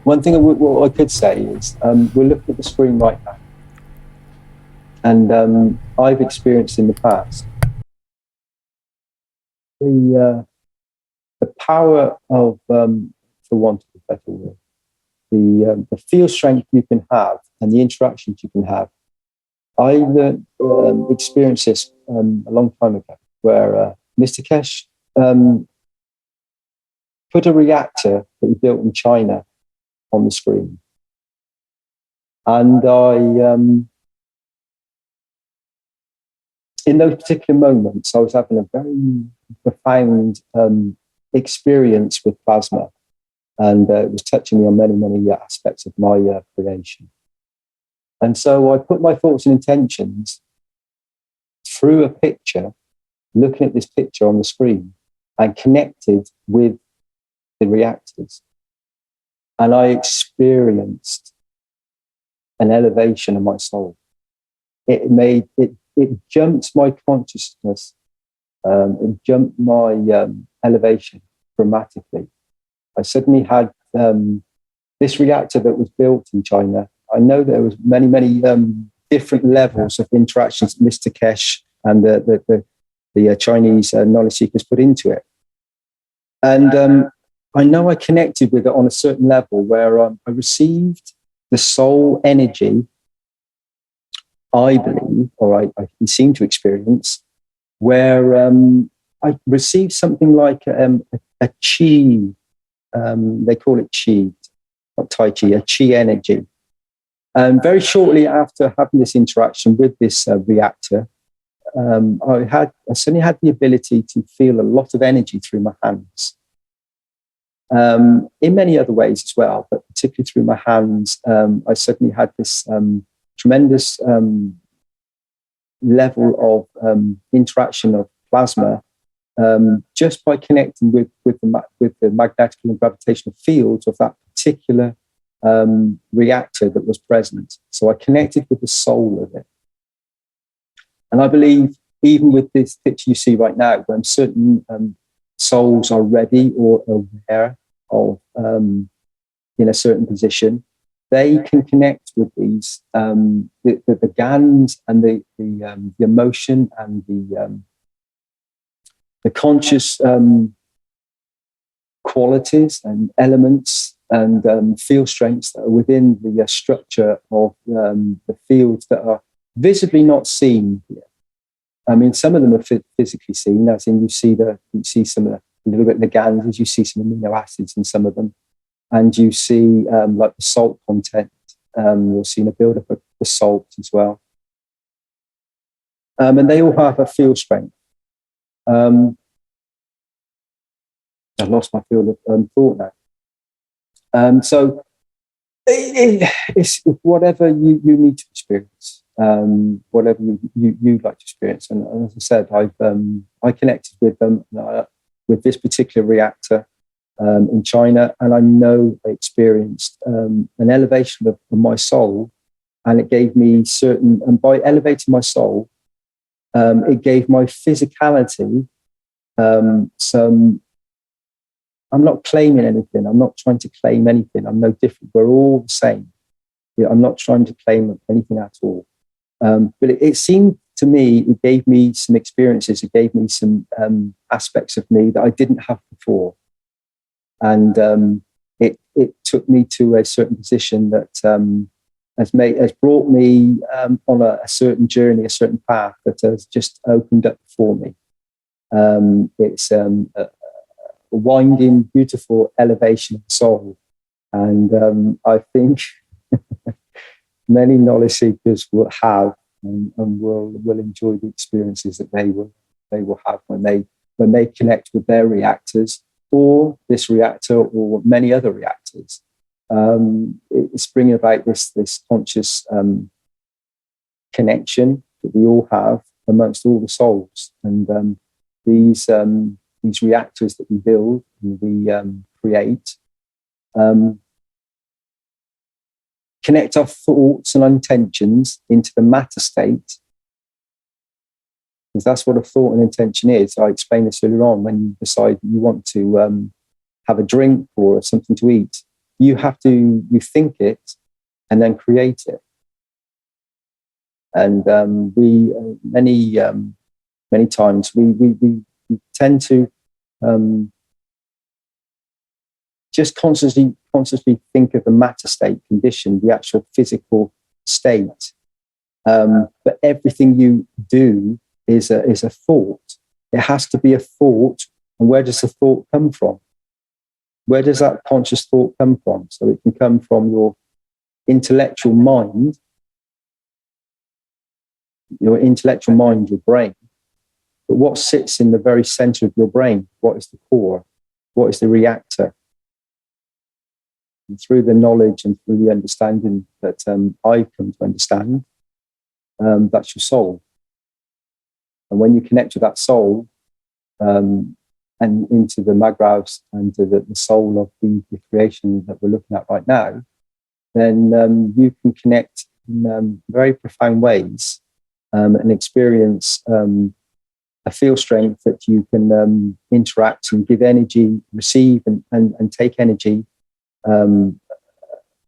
One thing what I could say is we're looking at the screen right now. And I've experienced in the past the power of, for want of a better word, the field strength you can have and the interactions you can have. I experienced this a long time ago, where Mr. Keshe put a reactor that he built in China on the screen. And in those particular moments, I was having a very profound experience with plasma, and it was touching me on many, many aspects of my creation. And so I put my thoughts and intentions through a picture, looking at this picture on the screen, and connected with the reactors. And I experienced an elevation of my soul. It jumped my consciousness, it jumped my elevation dramatically. I suddenly had this reactor that was built in China. I know there was many, many different levels of interactions Mr. Keshe and the Chinese knowledge seekers put into it. And I know I connected with it on a certain level where I received the soul energy, I believe, or I seem to experience, where I received something like a chi, they call it chi, not Tai Chi, a chi energy. And very shortly after having this interaction with this reactor, I suddenly had the ability to feel a lot of energy through my hands. In many other ways as well, but particularly through my hands, I suddenly had this tremendous level of interaction of plasma just by connecting with the magnetic and gravitational fields of that particular reactor that was present. So I connected with the soul of it. And I believe even with this picture you see right now, when certain souls are ready or aware of in a certain position, they can connect with these the GANs and the emotion and the conscious qualities and elements and field strengths that are within the structure of the fields that are visibly not seen here. I mean, some of them are physically seen, as in you see some of a little bit of the GANs, you see some amino acids in some of them, and you see like the salt content. You're seeing a buildup of the salt as well, and they all have a field strength. I've lost my field of thought now. So it's whatever you need to experience, whatever you'd like to experience. And as I said, I connected with them with this particular reactor in China, and I know I experienced an elevation of my soul, and it gave me certain. And by elevating my soul, it gave my physicality some. I'm not claiming anything. I'm not trying to claim anything. I'm no different. We're all the same. Yeah, I'm not trying to claim anything at all. But it seemed to me, it gave me some experiences. It gave me some aspects of me that I didn't have before. And it took me to a certain position that has brought me on a certain journey, a certain path that has just opened up for me. It's a winding, beautiful elevation of the soul. And I think many knowledge seekers will have and will enjoy the experiences that they will have when they connect with their reactors or this reactor or many other reactors. It's bringing about this conscious connection that we all have amongst all the souls. And these reactors that we build and we create connect our thoughts and intentions into the matter state, because that's what a thought and intention is. I explained this earlier on. When you decide that you want to have a drink or something to eat, you think it and then create it. And we many times we tend to just constantly think of the matter state condition, the actual physical state. But everything you do is a thought. It has to be a thought. And where does the thought come from? Where does that conscious thought come from? So it can come from your intellectual mind, your brain. But what sits in the very center of your brain? What is the core? What is the reactor? And through the knowledge and through the understanding that I've come to understand, that's your soul. And when you connect to that soul and into the magravs and to the soul of the creation that we're looking at right now, then you can connect in very profound ways and experience a field strength that you can interact and give energy, receive and take energy, an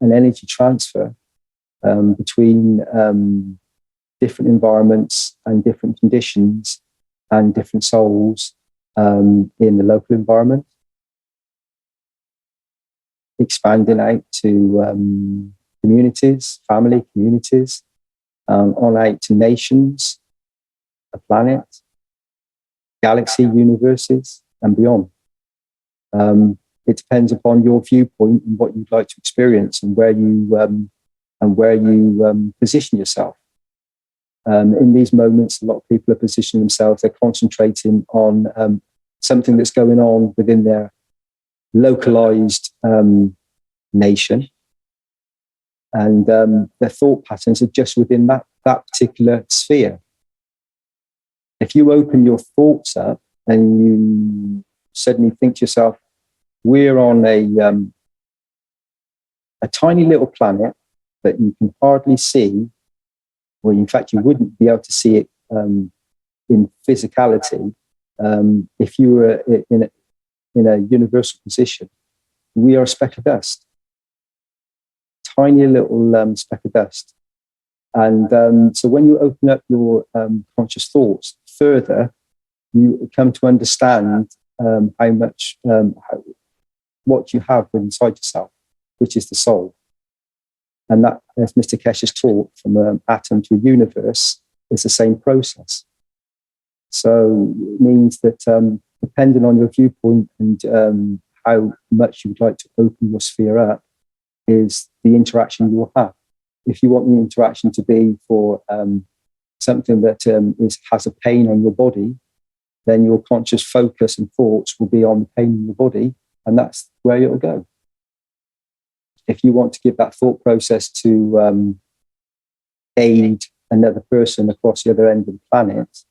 energy transfer between different environments and different conditions and different souls in the local environment. expanding out to communities, family communities, on out to nations, the planet, galaxy, universes, and beyond. It depends upon your viewpoint and what you'd like to experience and where you position yourself. In these moments, a lot of people are positioning themselves. They're concentrating on something that's going on within their localized nation, and their thought patterns are just within that particular sphere. If you open your thoughts up and you suddenly think to yourself, we're on a tiny little planet that you can hardly see, or in fact you wouldn't be able to see it in physicality if you were in a universal position. We are a speck of dust, tiny little speck of dust. And so when you open up your conscious thoughts further, you come to understand how much, what you have inside yourself, which is the soul. And that, as Mr. Keshe has taught, from an atom to a universe, is the same process. So it means that depending on your viewpoint and how much you would like to open your sphere up, is the interaction you will have. If you want the interaction to be for something that has a pain on your body, then your conscious focus and thoughts will be on the pain in your body, and that's where it'll go. If you want to give that thought process to aid another person across the other end of the planet,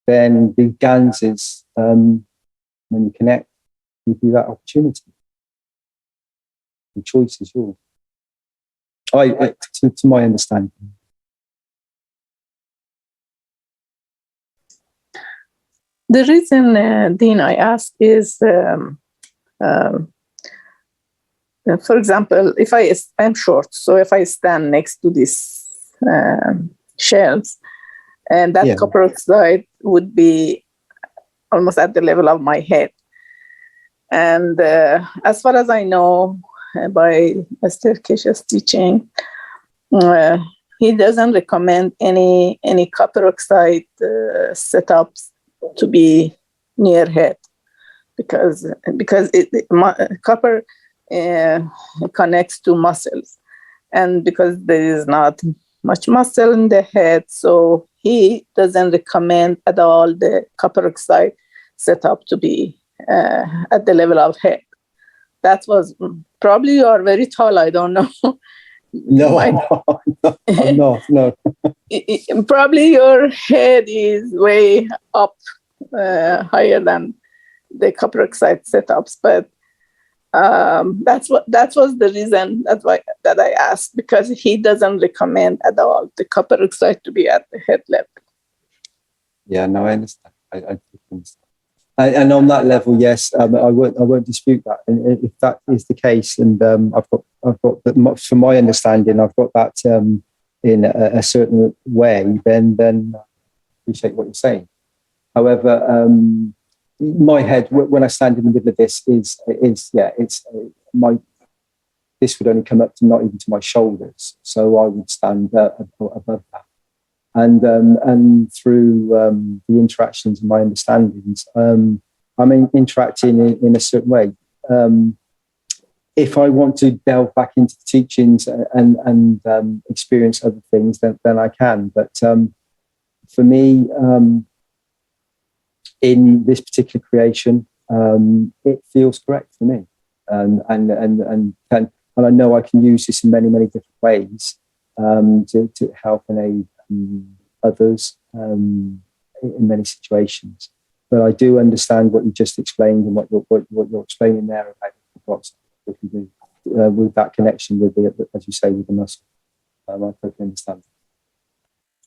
then the Ganses, when you connect, give you that opportunity. The choice is yours. To my understanding. The reason, Dean, I ask is, for example, I'm short, so if I stand next to these shells, and that copper oxide would be almost at the level of my head. And as far as I know, by Mr. Keshe's teaching, he doesn't recommend any copper oxide setups to be near head, because copper connects to muscles, and because there is not much muscle in the head, so he doesn't recommend at all the copper oxide setup to be at the level of head. That was probably you are very tall. I don't know. No, I'm not. No. Probably your head is way up, higher than the copper oxide setups, but that was the reason that I asked, because he doesn't recommend at all the copper oxide to be at the head level. Yeah, no, I understand. I understand. And on that level, yes, I won't dispute that. And if that is the case, and I've got from my understanding, I've got that in a certain way, then I appreciate what you're saying. However, my head, when I stand in the middle of this, this would only come up to not even to my shoulders, so I would stand above that. And through the interactions and my understandings, I'm interacting in a certain way. If I want to delve back into the teachings and experience other things, then I can. But for me, in this particular creation, it feels correct for me, and I know I can use this in many different ways to help and aid others in many situations. But I do understand what you just explained and what you're explaining there about what we can do with that connection with the, as you say, with the muscle. I totally understand.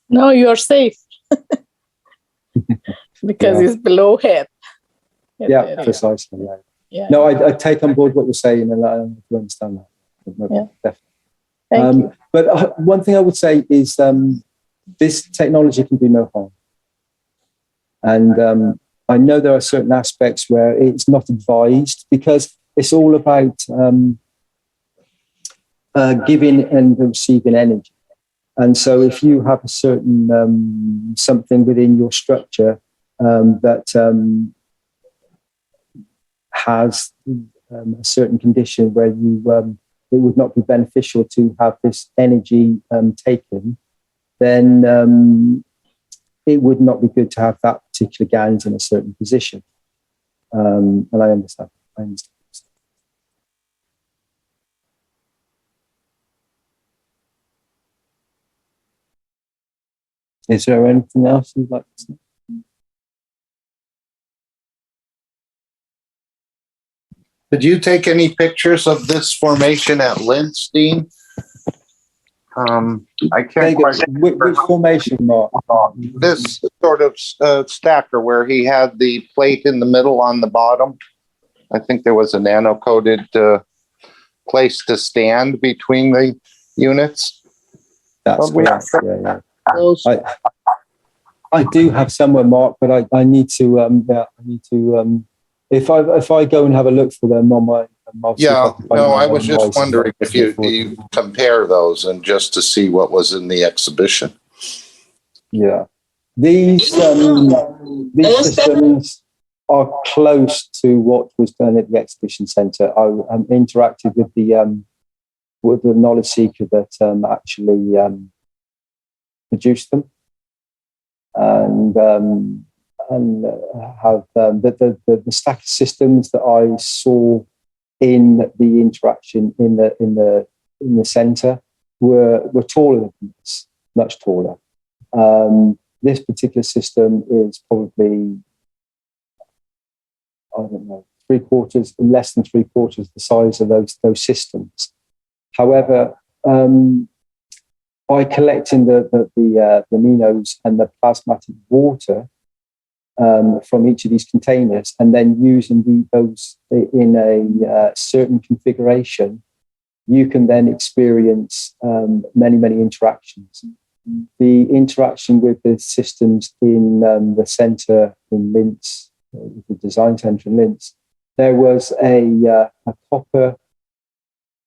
No, you're safe. Because it's below head. Yeah, precisely. Yeah. No, I take on board what you're saying, and I understand that. No, definitely. Thank you. But one thing I would say is this technology can do no harm. And I know there are certain aspects where it's not advised, because it's all about giving and receiving energy. And so if you have a certain something within your structure that has a certain condition where you it would not be beneficial to have this energy taken, then it would not be good to have that particular gland in a certain position. And I understand. Is there anything else you'd like to say? Did you take any pictures of this formation at Lindstein? I can't quite. Which formation, Mark? This sort of stacker where he had the plate in the middle on the bottom. I think there was a nano-coated place to stand between the units. That's correct. Yeah. I do have somewhere, Mark, but I need to. If I go and have a look for them on my. I was just wondering if you compare those and just to see what was in the exhibition. Yeah, these systems are close to what was done at the exhibition centre. I interacted with the knowledge seeker that actually produced them, and have the stack of systems that I saw in the interaction in the centre were taller than this, much taller. This particular system is probably, I don't know, less than three quarters the size of those systems. However, by collecting the minos and the plasmatic water from each of these containers and then using those in a certain configuration, you can then experience many interactions. The interaction with the systems in the centre in Linz, the design centre in Linz, there was a copper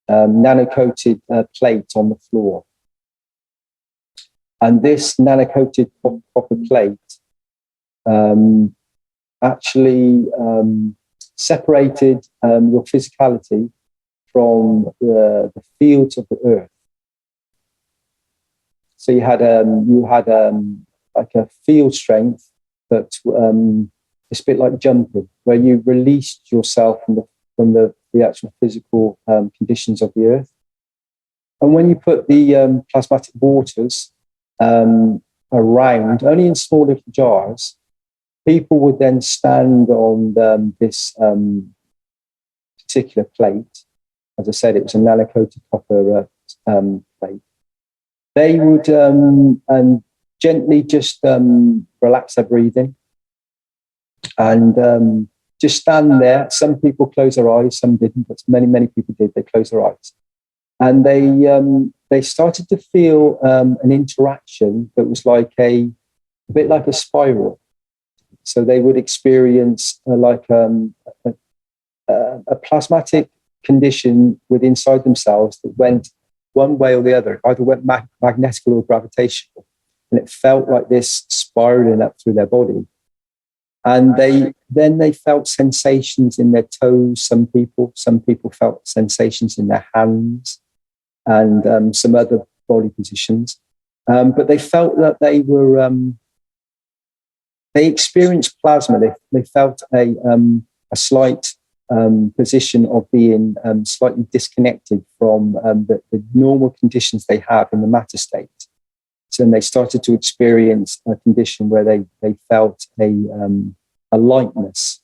nano-coated plate on the floor. And this nano-coated copper plate actually separated your physicality from the fields of the earth. So you had like a field strength that it's a bit like jumping, where you released yourself from the actual physical conditions of the earth. And when you put the plasmatic waters around, only in small little jars, people would then stand on this particular plate. As I said, it was a nano-coated copper plate. They would gently just relax their breathing and just stand there. Some people closed their eyes, some didn't, but many people did. They closed their eyes. And they started to feel an interaction that was like a bit like a spiral. So they would experience like a plasmatic condition within inside themselves that went one way or the other. It either went magnetical or gravitational, and it felt like this spiraling up through their body. And they felt sensations in their toes. Some people felt sensations in their hands and some other body positions. But they felt that they were. They experienced plasma. They felt a slight position of being slightly disconnected from the normal conditions they have in the matter state. So they started to experience a condition where they felt a lightness,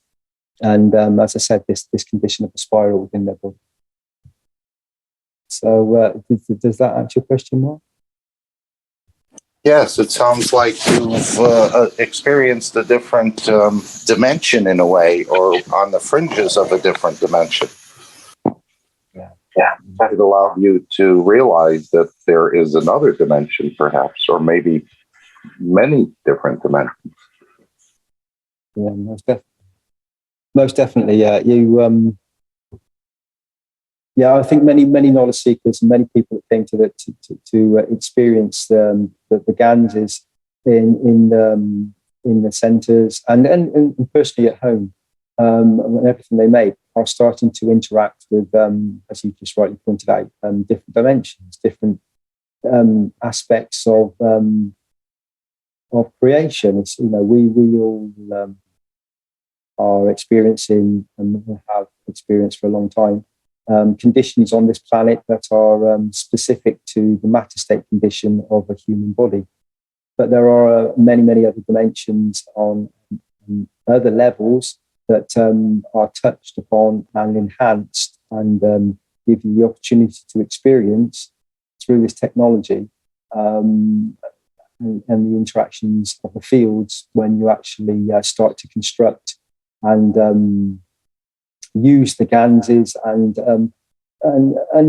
and as I said, this condition of a spiral within their body. So does that answer your question, Mark? Yes, it sounds like you've experienced a different dimension in a way, or on the fringes of a different dimension. Yeah, it allowed you to realize that there is another dimension, perhaps, or maybe many different dimensions. Yeah, most definitely. Yeah, you. Yeah, I think many knowledge seekers and many people that came to experience the Ganses in the centres and personally at home, and everything they make are starting to interact with, as you just rightly pointed out, different dimensions, different aspects of creation. It's, we all are experiencing and have experienced for a long time conditions on this planet that are specific to the matter state condition of a human body. But there are many other dimensions on other levels that are touched upon and enhanced and give you the opportunity to experience through this technology and the interactions of the fields when you actually start to construct and use the Ganses and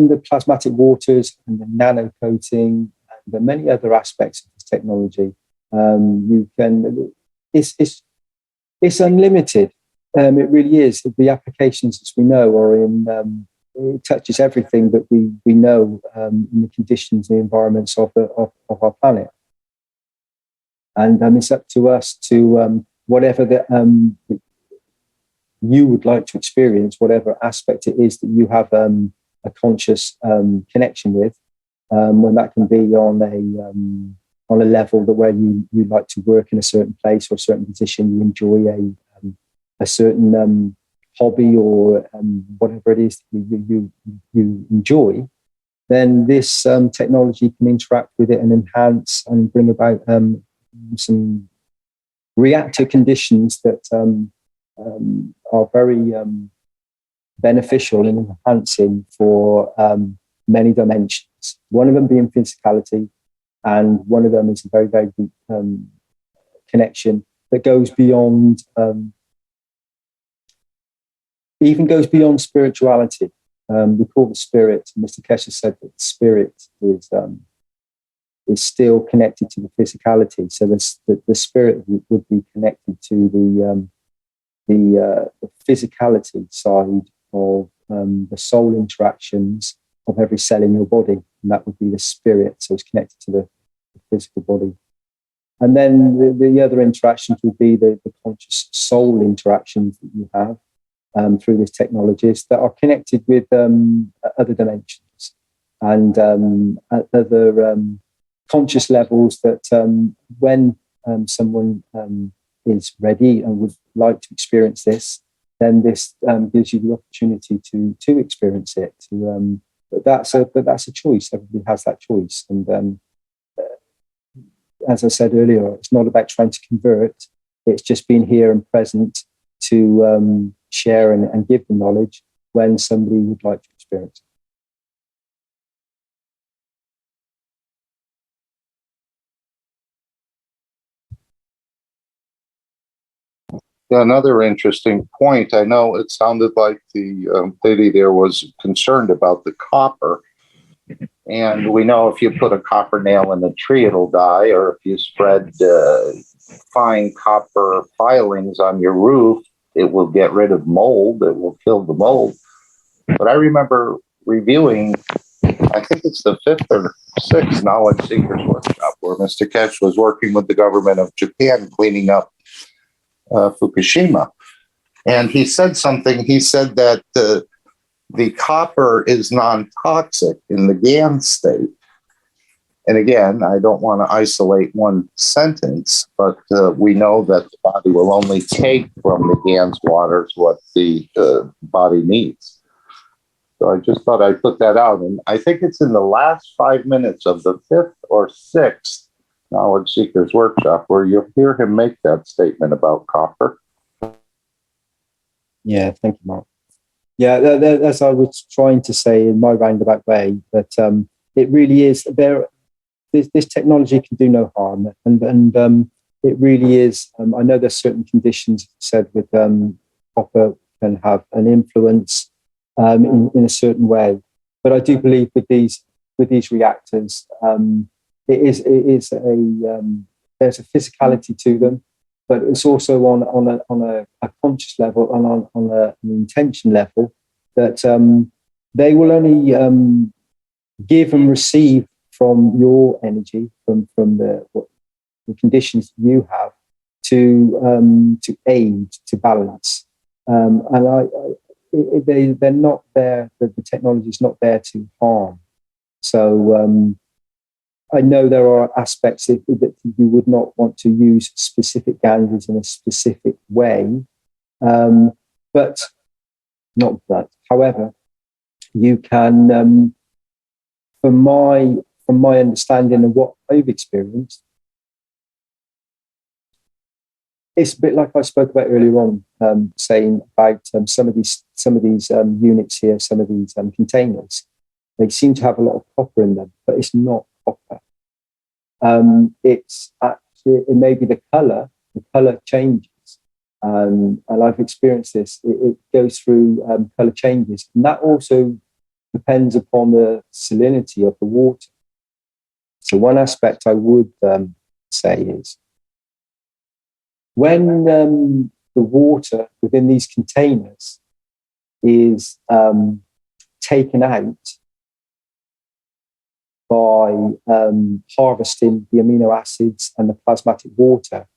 the plasmatic waters and the nano coating and the many other aspects of this technology. You can, it's unlimited. It really is. The applications, as we know, are in. It touches everything that we know in the conditions, the environments of our planet, and it's up to us to whatever that you would like to experience, whatever aspect it is that you have a conscious connection with, when that can be on a level that where you like to work in a certain place or a certain position, you enjoy a certain hobby or whatever it is you enjoy, then this technology can interact with it and enhance and bring about some reactive conditions that are very beneficial and enhancing for many dimensions. One of them being physicality, and one of them is a very deep connection that goes beyond, even goes beyond spirituality. We call the spirit. Mr. Keshe said that spirit is still connected to the physicality. So the spirit would be connected to the physicality side of the soul interactions of every cell in your body, and that would be the spirit. So it's connected to the physical body. And then the other interactions would be the conscious soul interactions that you have through these technologies that are connected with other dimensions and other conscious levels that when someone is ready and would like to experience this, then this gives you the opportunity to experience it. But that's a choice. Everybody has that choice. And as I said earlier, it's not about trying to convert. It's just being here and present to share and give the knowledge when somebody would like to experience it. Another interesting point. I know it sounded like the lady there was concerned about the copper. And we know if you put a copper nail in a tree, it'll die. Or if you spread fine copper filings on your roof, it will get rid of mold. It will kill the mold. But I remember reviewing, I think it's the 5th or 6th Knowledge Seekers Workshop, where Mr. Keshe was working with the government of Japan cleaning up Fukushima. And he said something. He said that the copper is non-toxic in the GAN state. And again, I don't want to isolate one sentence, but we know that the body will only take from the GAN's waters what the body needs. So I just thought I'd put that out. And I think it's in the last 5 minutes of the 5th or 6th Knowledge Seekers Workshop where you'll hear him make that statement about copper. Yeah, thank you, Mark. Yeah, as I was trying to say in my roundabout way, that it really is there. This technology can do no harm, and it really is. I know there's certain conditions said with copper can have an influence in a certain way, but I do believe with these reactors, it is there's a physicality to them, but it's also on a conscious level and on an intention level that they will only give and receive from your energy, from the conditions you have, to aid, to balance. They're not there. The technology is not there to harm. So I know there are aspects that you would not want to use specific ganses in a specific way, but not that. However, you can, from my understanding of what I've experienced, it's a bit like I spoke about earlier on, saying about some of these units here, some of these containers. They seem to have a lot of copper in them, but it's not copper. It's actually, it may be the color changes. And I've experienced this. It goes through color changes. And that also depends upon the salinity of the water. So one aspect I would say is when the water within these containers is taken out by harvesting the amino acids and the plasmatic water,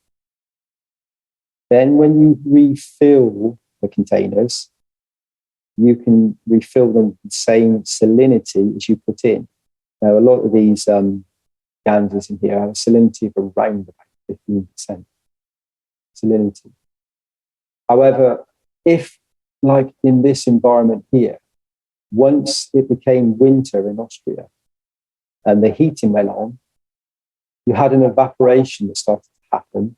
then when you refill the containers, you can refill them with the same salinity as you put in. Now, a lot of these ganses in here have a salinity of around about 15% salinity. However, if, like in this environment here, once it became winter in Austria and the heating went on, you had an evaporation that started to happen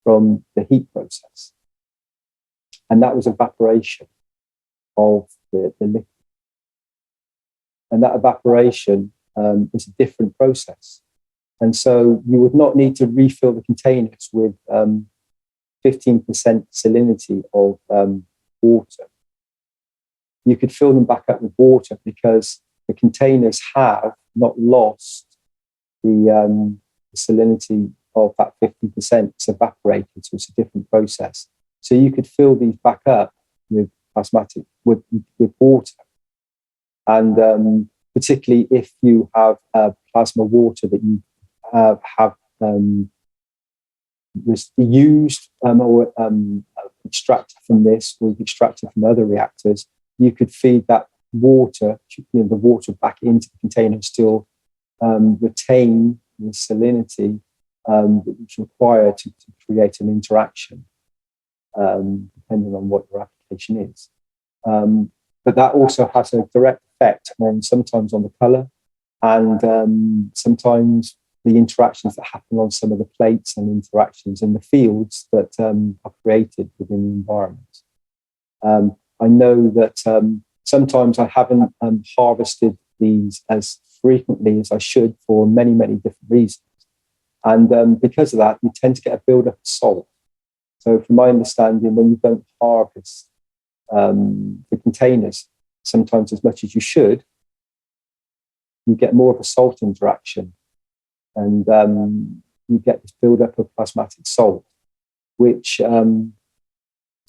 from the heat process. And that was evaporation of the liquid. And that evaporation is a different process. And so you would not need to refill the containers with 15% salinity of water. You could fill them back up with water because the containers have not lost the salinity of that 50%. It's evaporated, so it's a different process. So you could fill these back up with plasmatic, with water. And particularly if you have plasma water that you have used or extracted from this, or extracted from other reactors, you could feed that water, the water back into the container and still retain the salinity that is required to create an interaction, depending on what your application is. But that also has a direct effect on sometimes on the color, and sometimes the interactions that happen on some of the plates and interactions in the fields that are created within the environment. I know that sometimes I haven't harvested these as frequently as I should for many, many different reasons. And because of that, you tend to get a buildup of salt. So from my understanding, when you don't harvest the containers sometimes as much as you should, you get more of a salt interaction. And you get this buildup of plasmatic salt, which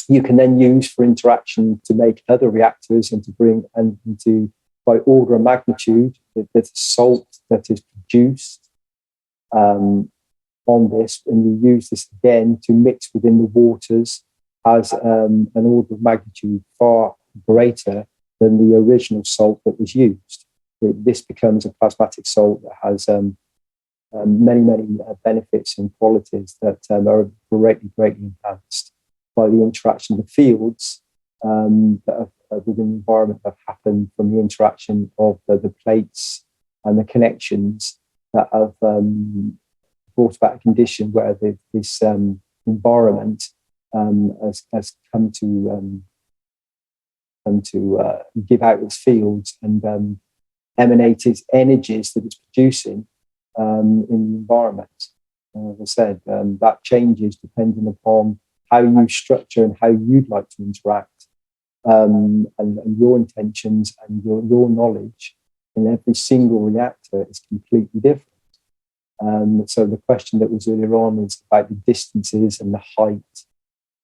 you can then use for interaction to make other reactors and to bring and to, by order of magnitude, the salt that is produced on this, and you use this again to mix within the waters, has an order of magnitude far greater than the original salt that was used. This becomes a plasmatic salt that has many, many benefits and qualities that are greatly, greatly enhanced by the interaction of the fields that are within the environment that have happened from the interaction of the plates and the connections that have brought about a condition where this environment has come to give out its fields and emanate its energies that it's producing in the environment. As I said, that changes depending upon how you structure and how you'd like to interact, and your intentions and your knowledge in every single reactor is completely different. So the question that was earlier on is about the distances and the height.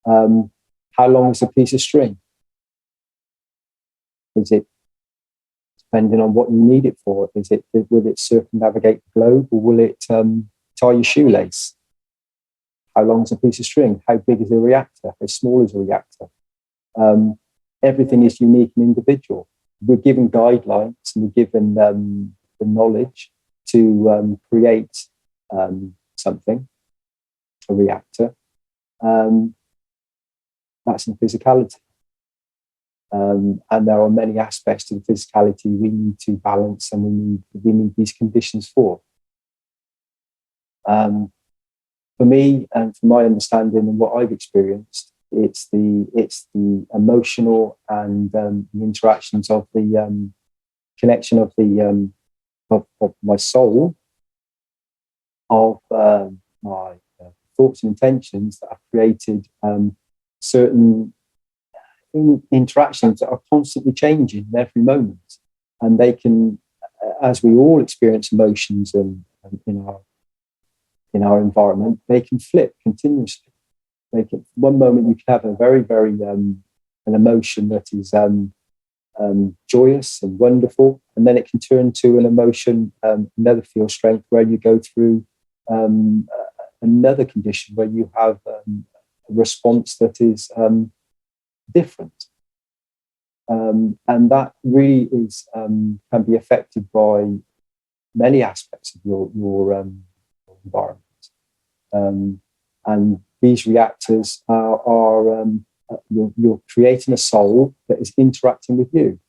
How long is a piece of string? Is it depending on what you need it for. Will it circumnavigate the globe, or will it tie your shoelace? How long is a piece of string? How big is a reactor? How small is a reactor? Everything is unique and individual. We're given guidelines and we're given the knowledge to create something, a reactor. That's in physicality. And there are many aspects to the physicality we need to balance, and we need these conditions for. For me, and from my understanding and what I've experienced, it's the emotional and the interactions of the connection of the of my soul, of my thoughts and intentions that have created certain interactions that are constantly changing in every moment, and they can, as we all experience emotions in our environment, they can flip continuously. One moment you can have a very, very an emotion that is joyous and wonderful, and then it can turn to an emotion, another feel strength, where you go through another condition where you have a response that is different, and that really is can be affected by many aspects of your environment, and these reactors are you're creating a soul that is interacting with you.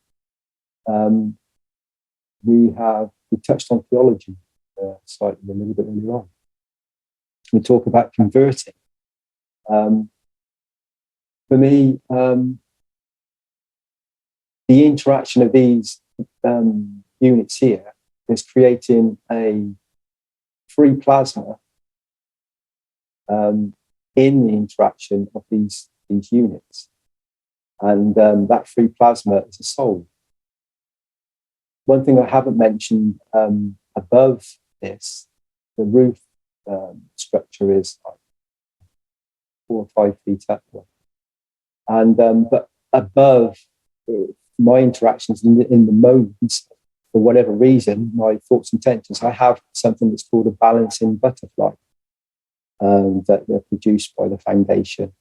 We touched on theology slightly a little bit earlier on. We talk about converting. For me, the interaction of these units here is creating a free plasma in the interaction of these units, and that free plasma is a soul. One thing I haven't mentioned, above this, the roof structure is like 4 or 5 feet up, and but above my interactions in the moments, for whatever reason, my thoughts and intentions, I have something that's called a balancing butterfly. That they're produced by the foundation,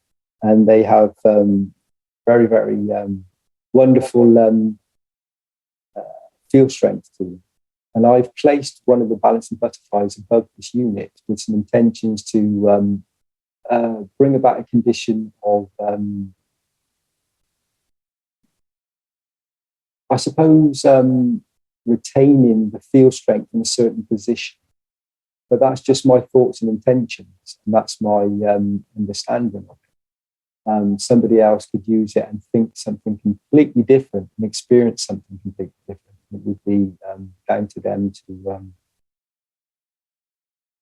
and they have very, very wonderful field strength to them. And I've placed one of the balancing butterflies above this unit with some intentions to bring about a condition of, I suppose, retaining the field strength in a certain position. But that's just my thoughts and intentions, and that's my understanding of it. Somebody else could use it and think something completely different and experience something completely different. It would be down to them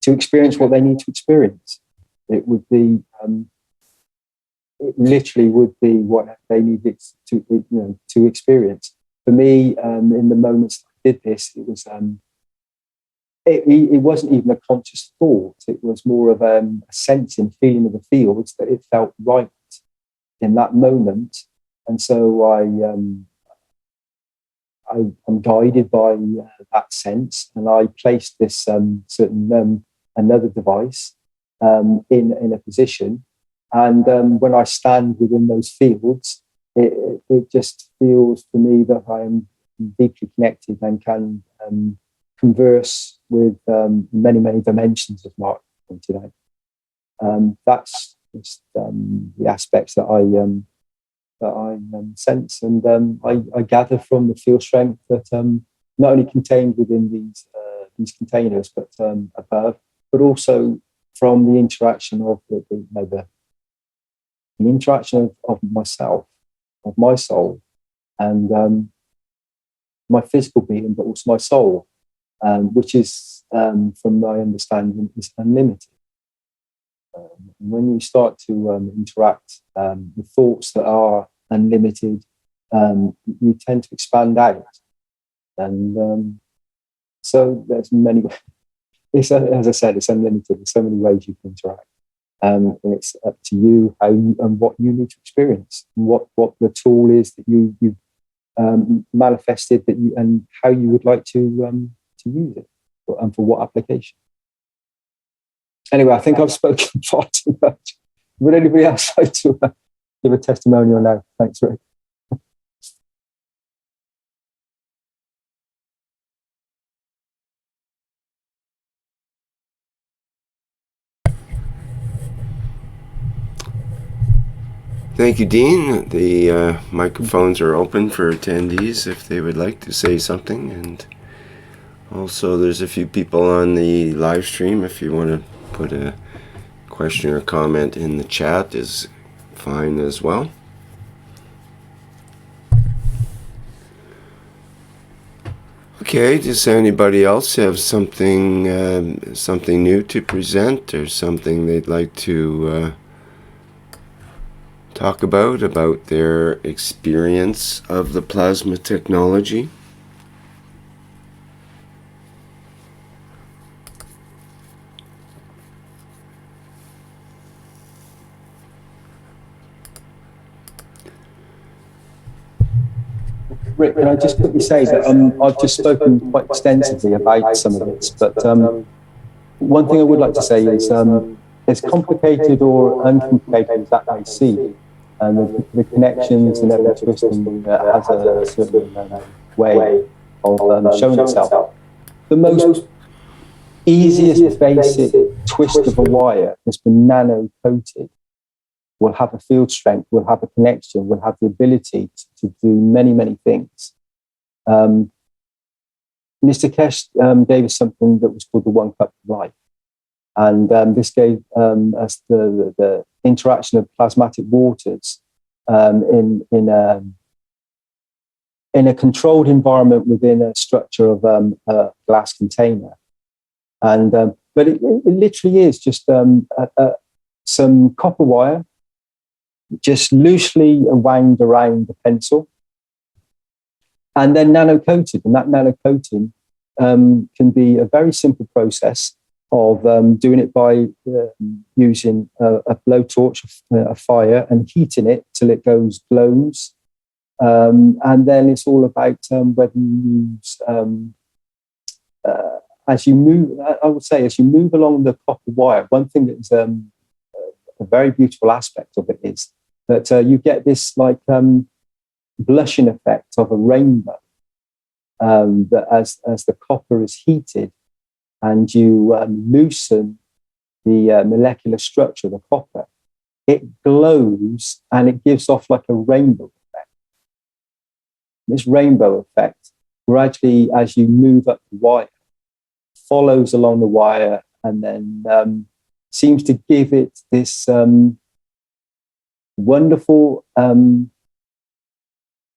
to experience what they need to experience. It would be, it literally would be what they needed to experience. For me, in the moments I did this, it was. It wasn't even a conscious thought. It was more of a sensing, feeling of the fields that it felt right in that moment. And so I'm guided by that sense, and I placed this certain another device in a position. And when I stand within those fields, it just feels for me that I am deeply connected and can converse with many, many dimensions, as Mark pointed out. That's just the aspects that I sense, and I gather from the field strength that not only contained within these containers, but above, but also from the interaction of the interaction of myself, of my soul, and my physical being, but also my soul. Which is, from my understanding, is unlimited. When you start to interact with thoughts that are unlimited, you tend to expand out. And so there's many ways. As I said, it's unlimited. There's so many ways you can interact. And it's up to you and what you need to experience, and what the tool is that you manifested that you, and how you would like to use it, and for what application. Anyway, I think I've spoken far too much. Would anybody else like to give a testimonial now? Thanks, Rick. Thank you, Dean. The microphones are open for attendees if they would like to say something. And also, there's a few people on the live stream. If you want to put a question or comment in the chat is fine as well. Okay, does anybody else have something new to present, or something they'd like to talk about their experience of the plasma technology? Rick, can I just quickly say that I've just spoken quite extensively about some of this, but one thing I would like to say is, as complicated or uncomplicated as that may seem, and the connections and every twisting has a certain way of showing itself. The most easiest basic twist of a wire that's been nano-coated will have a field strength, will have a connection, will have the ability to do many, many things. Mr. Keshe gave us something that was called the 1 cup of life. And this gave us the interaction of plasmatic waters in a controlled environment within a structure of a glass container. And but it literally is just some copper wire, just loosely wound around the pencil, and then nano-coated. And that nano-coating can be a very simple process of doing it by using a blowtorch, a fire, and heating it till it glows. And then it's all about whether you use, as you move, I would say, as you move along the copper wire, one thing that is a very beautiful aspect of it is that you get this like blushing effect of a rainbow, that as the copper is heated and you loosen the molecular structure of the copper, it glows and it gives off like a rainbow effect. This rainbow effect gradually, as you move up the wire, follows along the wire and then seems to give it this wonderful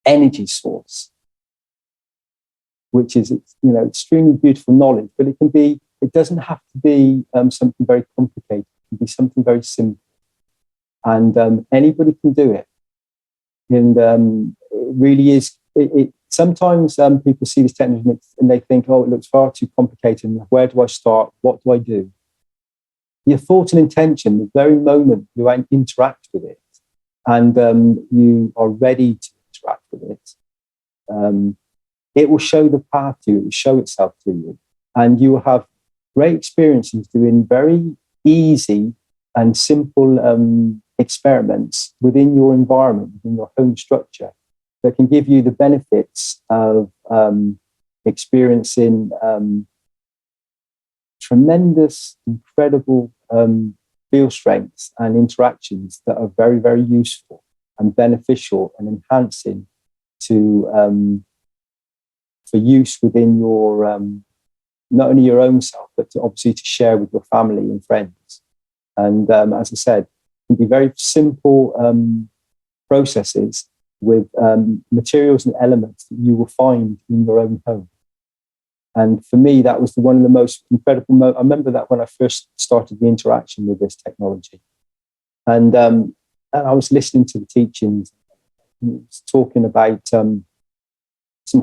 energy source, which is, extremely beautiful knowledge. But it doesn't have to be something very complicated. It can be something very simple, and anybody can do it. And it really is. Sometimes people see this technology and they think, "Oh, it looks far too complicated. Where do I start? What do I do?" Your thought and intention, the very moment you interact with it, and you are ready to interact with it, it will show the path to you. It will show itself to you, and you will have great experiences doing very easy and simple experiments within your environment, within your home structure, that can give you the benefits of experiencing tremendous, incredible field strengths and interactions that are very, very useful and beneficial and enhancing to for use within your not only your own self, but obviously to share with your family and friends. And as I said, it can be very simple processes with materials and elements that you will find in your own home. And for me, that was one of the most incredible I remember that when I first started the interaction with this technology. And I was listening to the teachings, talking about some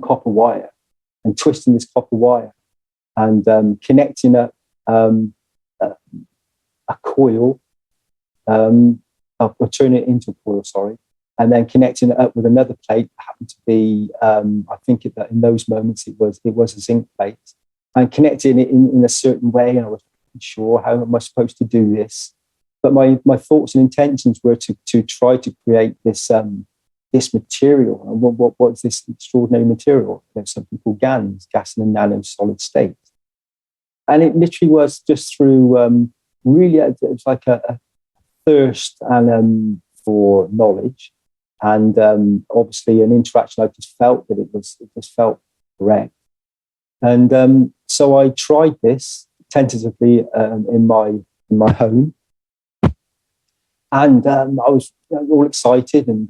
copper wire and twisting this copper wire and connecting up a coil, or turning it into a coil, sorry, and then connecting it up with another plate that happened to be, I think that in those moments it was a zinc plate, and connecting it in a certain way. And I wasn't sure how am I supposed to do this, but my thoughts and intentions were to try to create this this material. And what's this extraordinary material? There's something called GANs, gas in a nano-solid state, and it literally was just through really it's like a thirst and for knowledge. And obviously, an interaction. I just felt that it just felt correct, and so I tried this tentatively in my home, and I was all excited and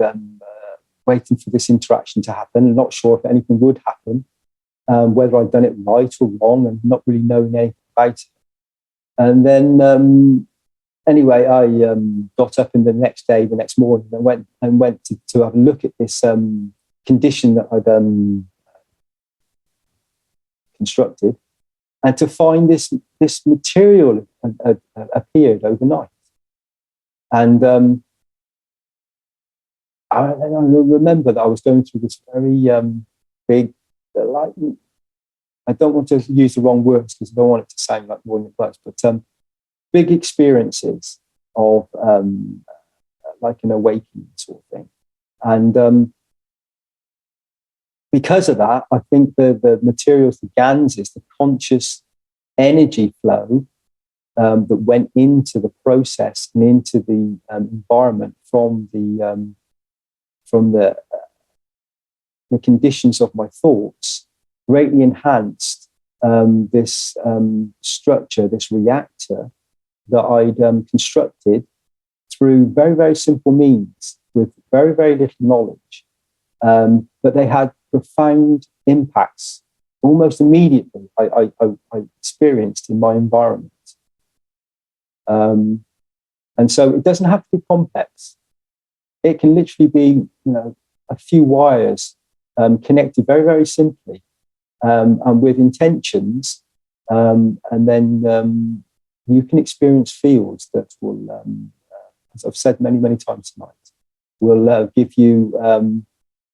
waiting for this interaction to happen, and not sure if anything would happen, whether I'd done it right or wrong, and not really knowing anything about it. And then anyway, I got up in the next morning, and went to have a look at this condition that I'd constructed, and to find this material appeared overnight. And I remember that I was going through this very big, like, I don't want to use the wrong words because I don't want it to sound like more than it was, but big experiences of like an awakening sort of thing. And because of that, I think the materials, the GANs, is the conscious energy flow that went into the process and into the environment from the conditions of my thoughts, greatly enhanced this structure, this reactor that I'd constructed through very, very simple means with very, very little knowledge. But they had profound impacts almost immediately. I experienced in my environment. And so it doesn't have to be complex. It can literally be, a few wires connected very, very simply, and with intentions, and then you can experience fields that will, as I've said many, many times tonight, will give you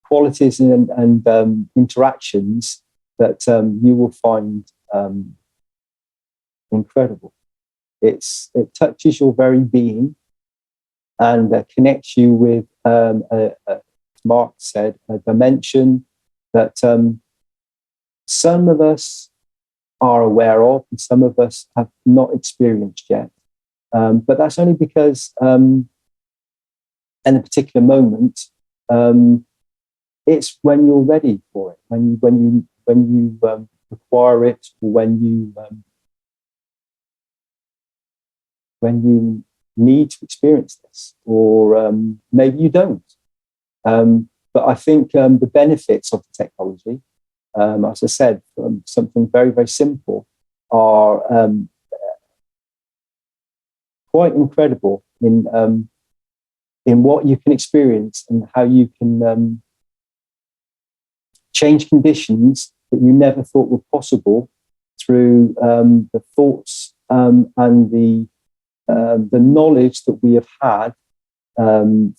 qualities and interactions that you will find incredible. It touches your very being and connects you with, as Mark said, a dimension that some of us are aware of and some of us have not experienced yet. But that's only because in a particular moment, it's when you're ready for it, when you require it, or when you need to experience this, or maybe you don't. But I think the benefits of the technology, as I said, something very, very simple, are quite incredible in what you can experience and how you can change conditions that you never thought were possible through the thoughts and the knowledge that we have had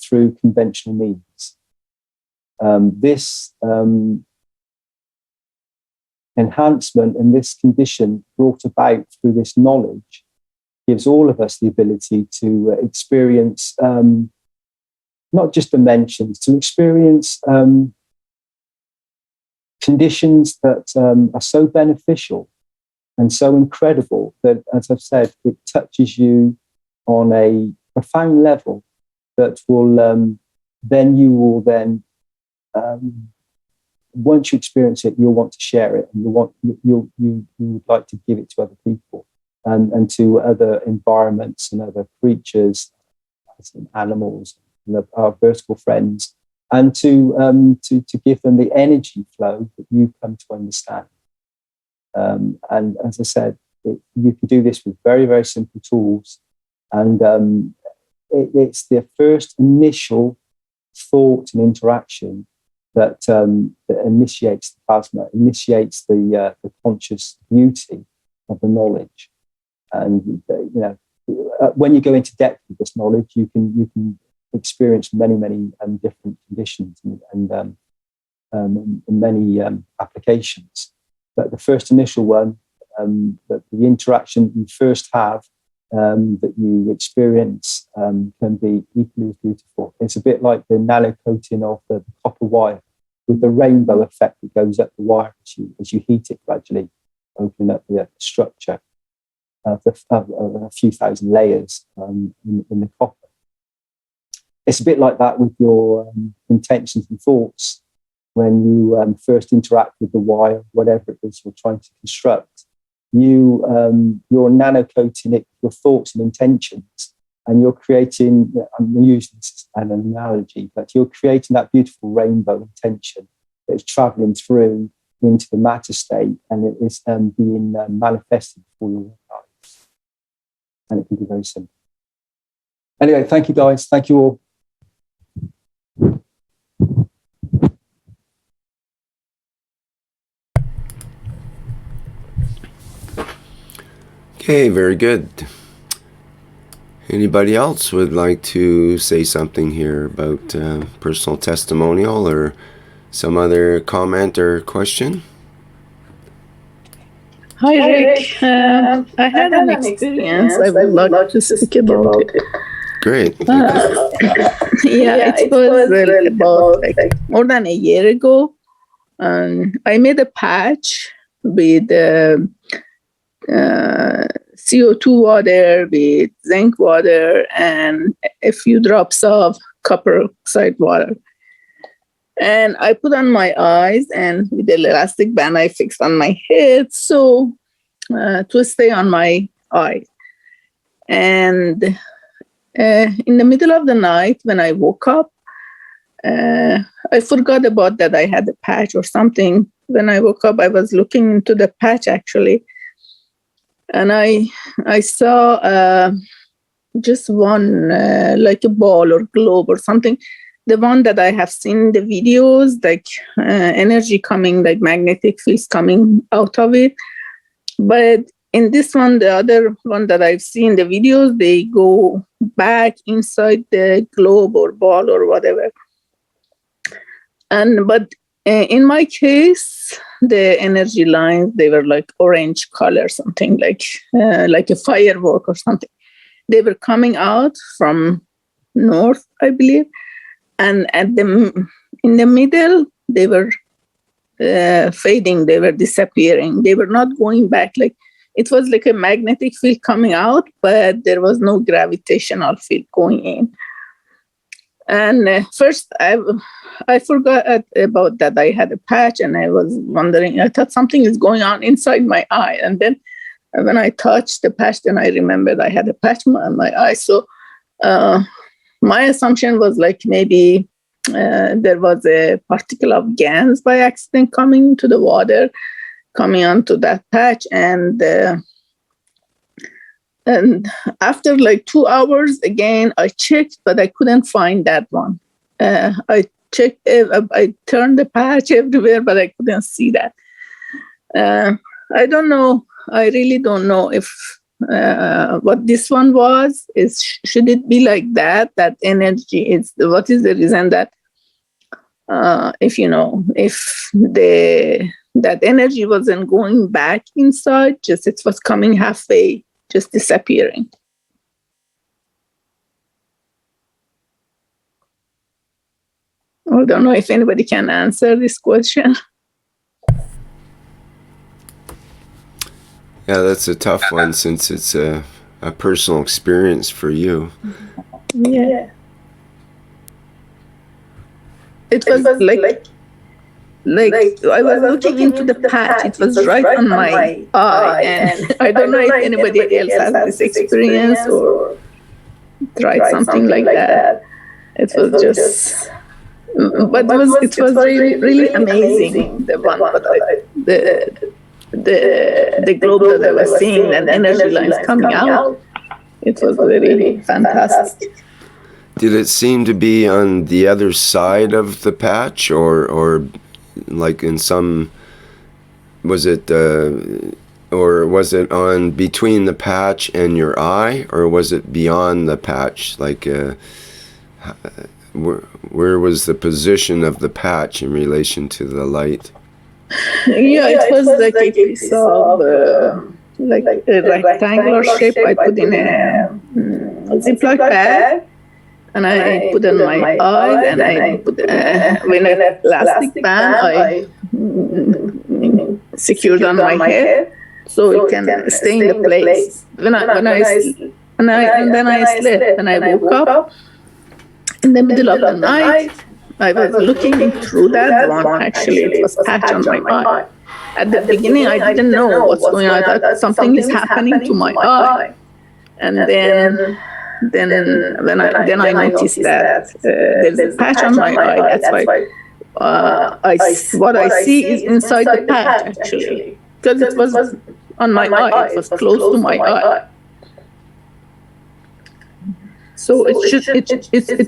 through conventional means. This enhancement and this condition brought about through this knowledge gives all of us the ability to experience not just dimensions, to experience conditions that are so beneficial and so incredible that, as I've said, it touches you on a profound level that will once you experience it, you'll want to share it, and you would like to give it to other people and to other environments and other creatures, and animals, and our vertical friends, and to give them the energy flow that you've come to understand. And as I said, you can do this with very, very simple tools, and it's the first initial thought and interaction that initiates the plasma, initiates the conscious beauty of the knowledge. And when you go into depth with this knowledge, you can experienced many different conditions and many applications. But the first initial one, that the interaction you first have, that you experience, can be equally as beautiful. It's a bit like the nano coating of the copper wire, with the rainbow effect that goes up the wire as you heat it gradually, opening up the structure of a few thousand layers in the copper. It's a bit like that with your intentions and thoughts. When you first interact with the wire, whatever it is you're trying to construct, you're nano coating it, your thoughts and intentions, and you're creating, I'm using this as an analogy, but you're creating that beautiful rainbow intention that's traveling through into the matter state, and it is being manifested before your eyes. And it can be very simple. Anyway, thank you guys. Thank you all. Okay, very good. Anybody else would like to say something here about personal testimonial or some other comment or question? Hi, Rick. I had an experience. I would like to speak about it. Great. Yeah, it was about more than a year ago. I made a patch with CO2 water, with zinc water, and a few drops of copper oxide water. And I put on my eyes, and with the elastic band I fixed on my head, so to stay on my eyes. And in the middle of the night, when I woke up, I forgot about that I had a patch or something. When I woke up, I was looking into the patch actually, and I saw just one, like a ball or globe or something. The one that I have seen in the videos, like energy coming, like magnetic fields coming out of it. But in this one, the other one that I've seen the videos, they go back inside the globe or ball or whatever. But in my case, the energy lines, they were like orange color, something like a firework or something. They were coming out from north, I believe. And in the middle, they were fading, they were disappearing. They were not going back. Like it was like a magnetic field coming out, but there was no gravitational field going in. And first, I forgot about that. I had a patch, and I was wondering. I thought something is going on inside my eye. And then when I touched the patch, then I remembered I had a patch on my eye. So my assumption was like maybe there was a particle of gas by accident coming into the water, coming onto that patch, and after like 2 hours, again, I checked, but I couldn't find that one. I checked, I turned the patch everywhere, but I couldn't see that. I don't know. I really don't know if what this one was. Should it be like that? That energy is, what is the reason that if that energy wasn't going back inside, just it was coming halfway, just disappearing. I don't know if anybody can answer this question. Yeah, that's a tough one since it's a personal experience for you. Yeah. It was like I was looking into the patch. It was right on my eye, and I don't know if anybody else has this experience or tried something like that. It was just, but it was really amazing. The one, but the globe that I was seeing and energy lines coming out, it was really fantastic. Did it seem to be on the other side of the patch, or like in some, was it on between the patch and your eye, or was it beyond the patch? Like where was the position of the patch in relation to the light? Yeah, it was like a piece of like a rectangular shape. I put in a Ziploc bag, and I put in my eyes, and I put with an elastic band. I secured on my head so it can stay in the place. And then I slept, and I woke up in the middle of the night. I was looking through that one. Actually, it was patch on my eye. At the beginning, I didn't know what's going on. I thought something is happening to my eye. And then I noticed that there's a patch on my eye. That's why what I see is inside the patch, actually, because it was on my eye. It was close to my eye. So it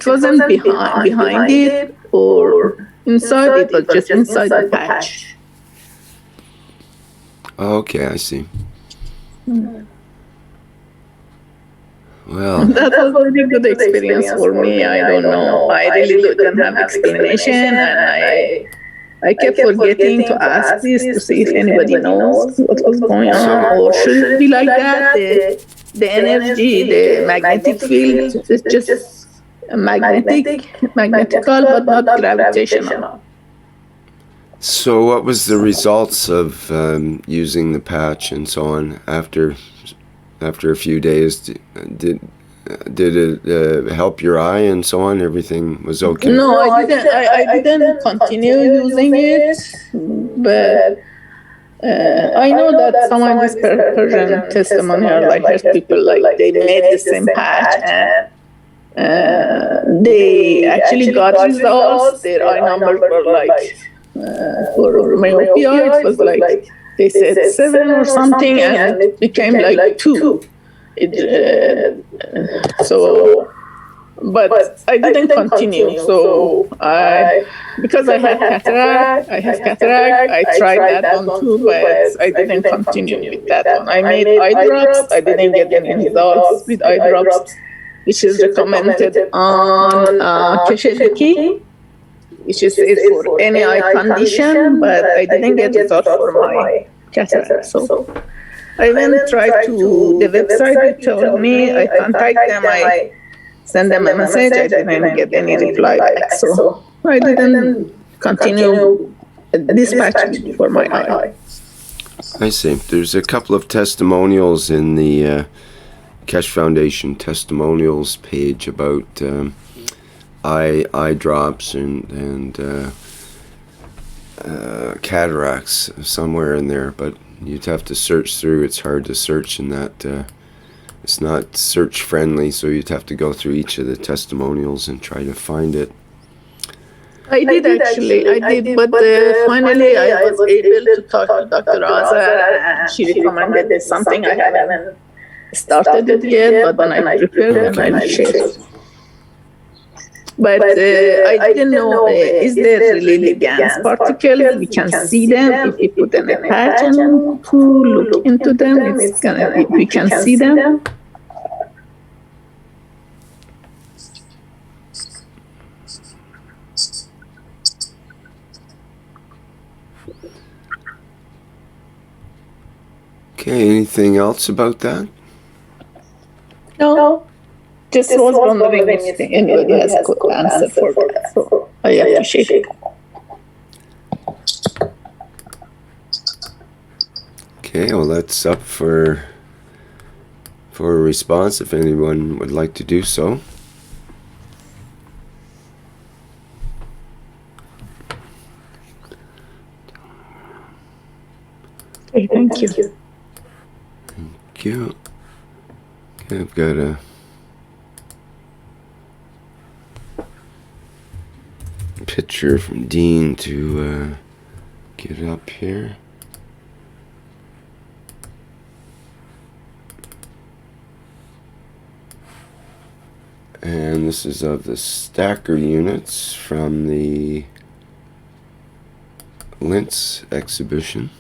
wasn't behind it or inside. It was just inside the patch. Okay, I see. Well, that was a really good experience for me. I don't know. I really don't have explanation, and I kept forgetting to ask this to see if anybody knows what was going on, or should it be like that? The energy, the magnetic field is just magnetical, but not gravitational. So what was the results of using the patch and so on after a few days? Did it help your eye and so on? Everything was okay? No, I didn't continue using it, but I know that some of these Persian testimonials, I heard people like they made the same patch, and they actually got results. Their eye numbers were like, for myopia, it was like, they said 7 or something, and it became like 2. But I didn't continue. So because I have cataract, I tried that one too, but I didn't continue with that one. I made eye drops. I didn't get any results with eye drops, which is recommended on Keshe, which is for any eye condition, but I didn't get results for my cataract. So I then tried to the website. They told me, I contact them, I send them a message. I didn't get any reply back, so I didn't continue this patch for my eye. I see. There's a couple of testimonials in the Keshe Foundation testimonials page about eye drops and cataracts somewhere in there, but you'd have to search through. It's hard to search in that. It's not search friendly, so you'd have to go through each of the testimonials and try to find it. I did, but finally I was able to talk to Dr. Azar. She recommended something. I haven't started it yet, but when I prepare them, I'll share it. But I didn't know, is there really GANs particles? We can see them if we put in a patch and to look into them. We can see them. Okay, anything else about that? No. Just was wondering if anybody has a good answer for that. So I appreciate it. Okay, well, that's up for a response if anyone would like to do so. Okay, thank you. Thank you. Okay, I've got a picture from Dean to get up here. And this is of the stacker units from the Lintz exhibition.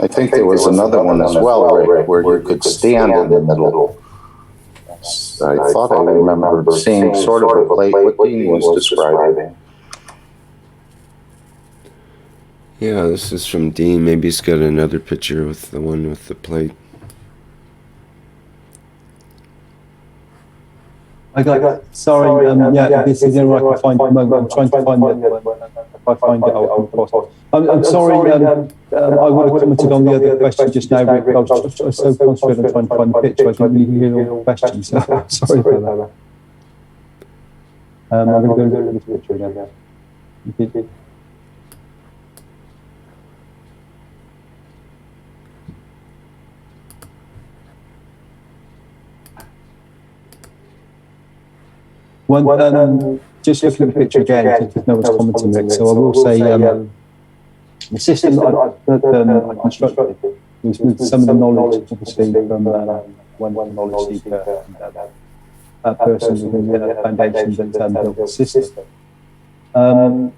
I think there was another one as well, Rick, where you could stand in the middle. I thought I remembered seeing sort of a plate what Dean was describing. Yeah, this is from Dean. Maybe he's got another picture with the one with the plate. Sorry, this is where I can find the moment. I'm trying to find the one. If I find it, I'll come across. I'm sorry, I would have commented on the other question just now, Rick, but I was so concentrated on trying to find the picture, I didn't really hear all the questions, so I'm sorry about that. I'm going to go to this picture again. Just looking at the picture again, because no one's commenting, Rick, so I will say the system that I constructed was with some of the knowledge, obviously, from one knowledge seeker and that person within the foundation that built the system. The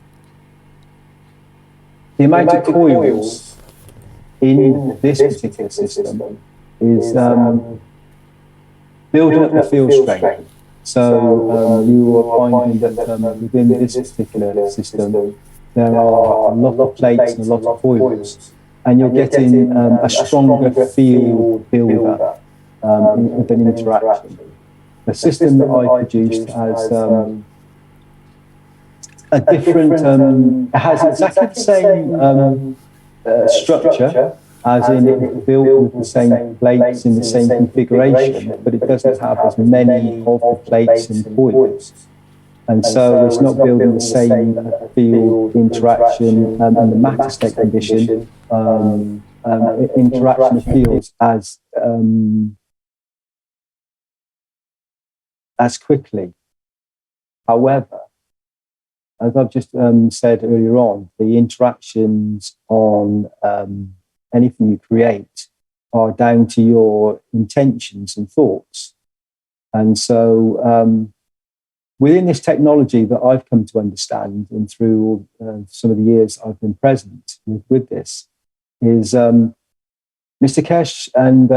amount of coils in this particular system is building up the field strength. So you are finding that within this particular system, there are a lot of plates and a lot of coils, and you're getting a stronger field build-up with an interaction. The system that I produced has a different, it has exactly the same structure, as in it's built with the same plates in the same configuration, but it doesn't have as many of the plates and coils. And so it's not building the same field interaction and the matter state condition interaction of fields as quickly. However, as I've just said earlier on, the interactions on anything you create are down to your intentions and thoughts. And so within this technology that I've come to understand, and through some of the years I've been present with this, is Mr. Keshe and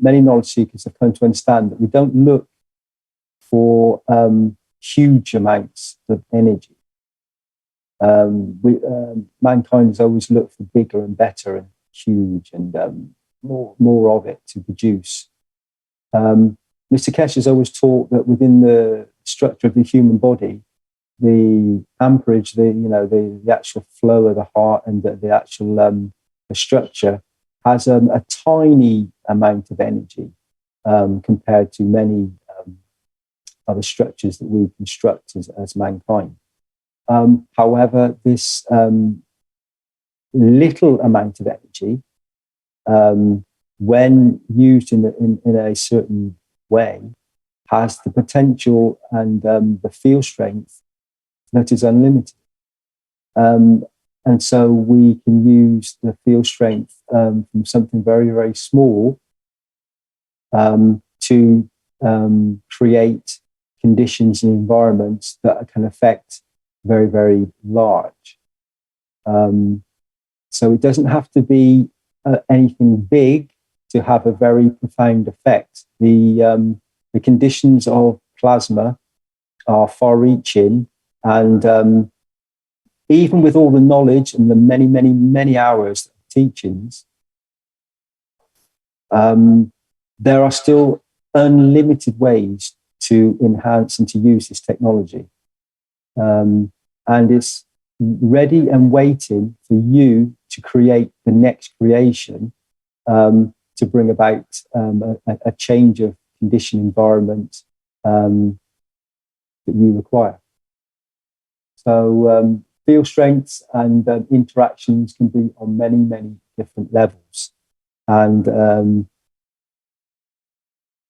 many knowledge seekers have come to understand that we don't look for huge amounts of energy. Mankind has always looked for bigger and better and huge and more of it to produce. Mr. Keshe has always taught that within the structure of the human body, the amperage, the actual flow of the heart and the actual the structure has a tiny amount of energy compared to many other structures that we construct as mankind. However, this little amount of energy, when used in a certain way, has the potential and the field strength that is unlimited. And so we can use the field strength from something very, very small to create conditions and environments that can affect very, very large. So it doesn't have to be anything big to have a very profound effect. The conditions of plasma are far-reaching, and even with all the knowledge and the many, many, many hours of teachings, there are still unlimited ways to enhance and to use this technology. And it's ready and waiting for you to create the next creation to bring about a change of condition environment that you require. So field strengths and interactions can be on many, many different levels. And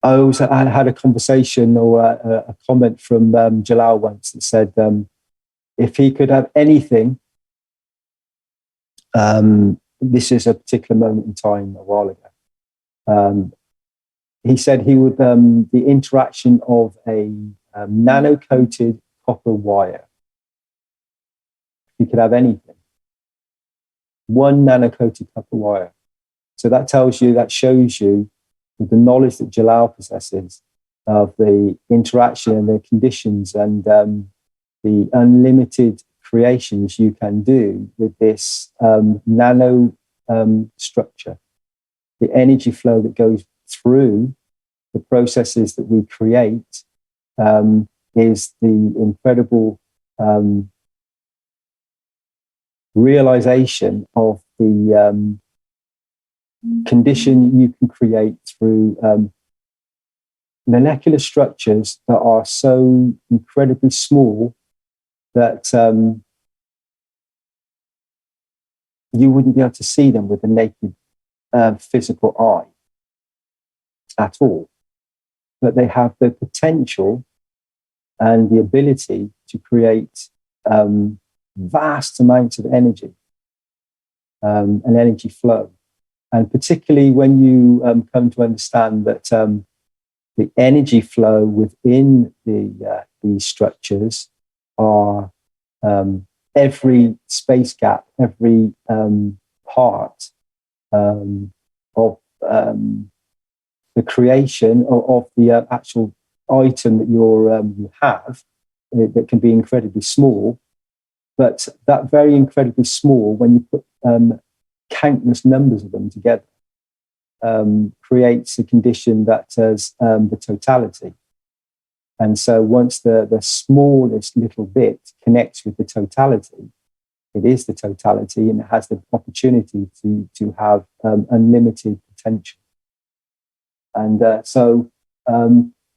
I had a conversation or a comment from Jalal once that said, if he could have anything, this is a particular moment in time a while ago. He said he would, the interaction of a nano-coated copper wire, if he could have anything, one nano-coated copper wire, So that shows you with the knowledge that Jalal possesses of the interaction and the conditions and the unlimited creations you can do with this nano structure, the energy flow that goes through the processes that we create is the incredible realization of the condition you can create through molecular structures that are so incredibly small that you wouldn't be able to see them with the naked physical eye at all. But they have the potential and the ability to create vast amounts of energy and energy flow. And particularly when you come to understand that the energy flow within these structures are every space gap, every part of the creation of the actual item that you have that can be incredibly small. But that very incredibly small, when you put countless numbers of them together, creates a condition that has the totality. And so once the smallest little bit connects with the totality, it is the totality, and it has the opportunity to have unlimited potential. And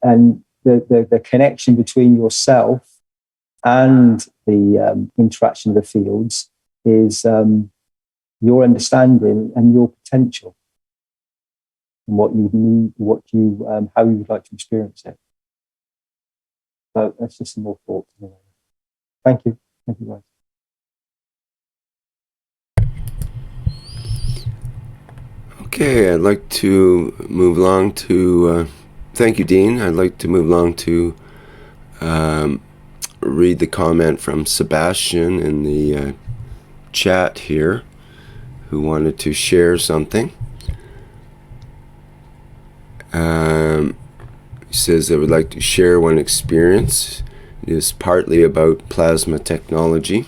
and the connection between yourself and the interaction of the fields is your understanding and your potential, and what you need, how you would like to experience it. So that's just some more thoughts. Thank you guys. Okay, I'd like to move along to, thank you, Dean. I'd like to move along to read the comment from Sebastian in the chat here, who wanted to share something. He says, I would like to share one experience. It is partly about plasma technology.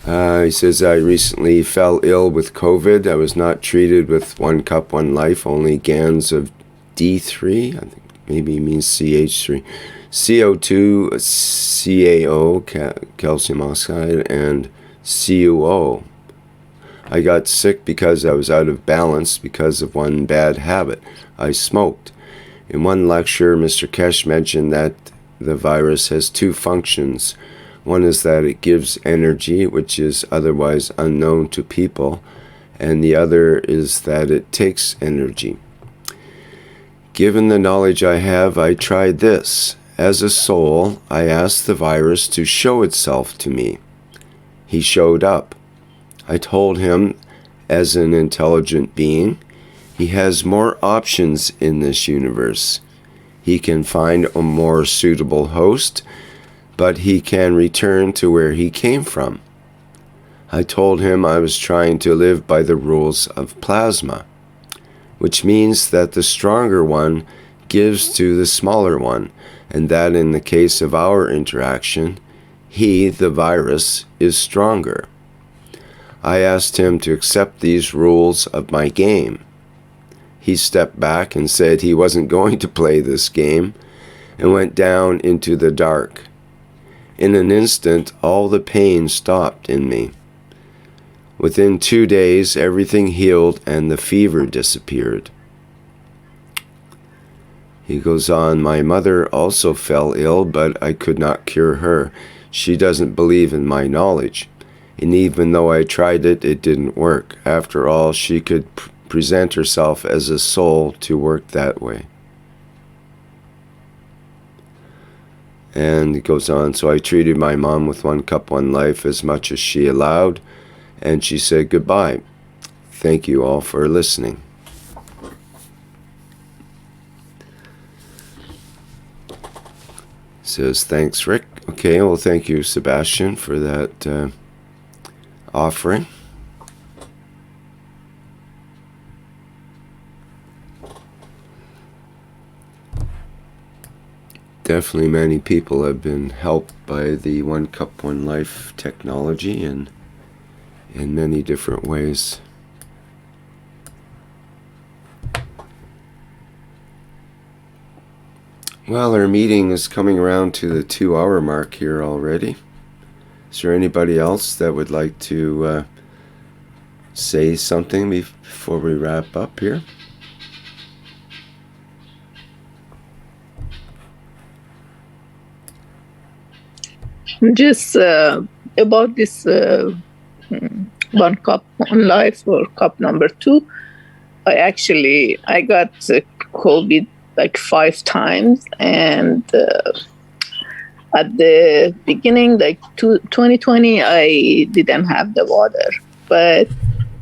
He says, I recently fell ill with COVID. I was not treated with 1 cup, 1 life, only GANs of D3, I think maybe he means CH3, CO2, CaO, calcium oxide, and CuO. I got sick because I was out of balance because of one bad habit. I smoked. In one lecture, Mr. Keshe mentioned that the virus has 2 functions. One is that it gives energy, which is otherwise unknown to people, and the other is that it takes energy. Given the knowledge I have, I tried this. As a soul, I asked the virus to show itself to me. He showed up. I told him, as an intelligent being, he has more options in this universe. He can find a more suitable host, but he can return to where he came from. I told him I was trying to live by the rules of plasma, which means that the stronger one gives to the smaller one, and that in the case of our interaction, he, the virus, is stronger. I asked him to accept these rules of my game. He stepped back and said he wasn't going to play this game, and went down into the dark. In an instant, all the pain stopped in me. Within 2 days, everything healed and the fever disappeared. He goes on, my mother also fell ill, but I could not cure her. She doesn't believe in my knowledge. And even though I tried it, it didn't work. After all, she could present herself as a soul to work that way. And it goes on, so I treated my mom with 1 cup, 1 life as much as she allowed, and she said goodbye. Thank you all for listening. Says, thanks, Rick. Okay, well, thank you, Sebastian, for that offering. definitely many people have been helped by the One Cup, One Life technology and in many different ways. Well, our meeting is coming around to the 2-hour mark here already. Is there anybody else that would like to say something before we wrap up here? Just about this One Cup, One Life, or cup number 2. I got COVID like 5 times, and at the beginning, like 2020, I didn't have the water, but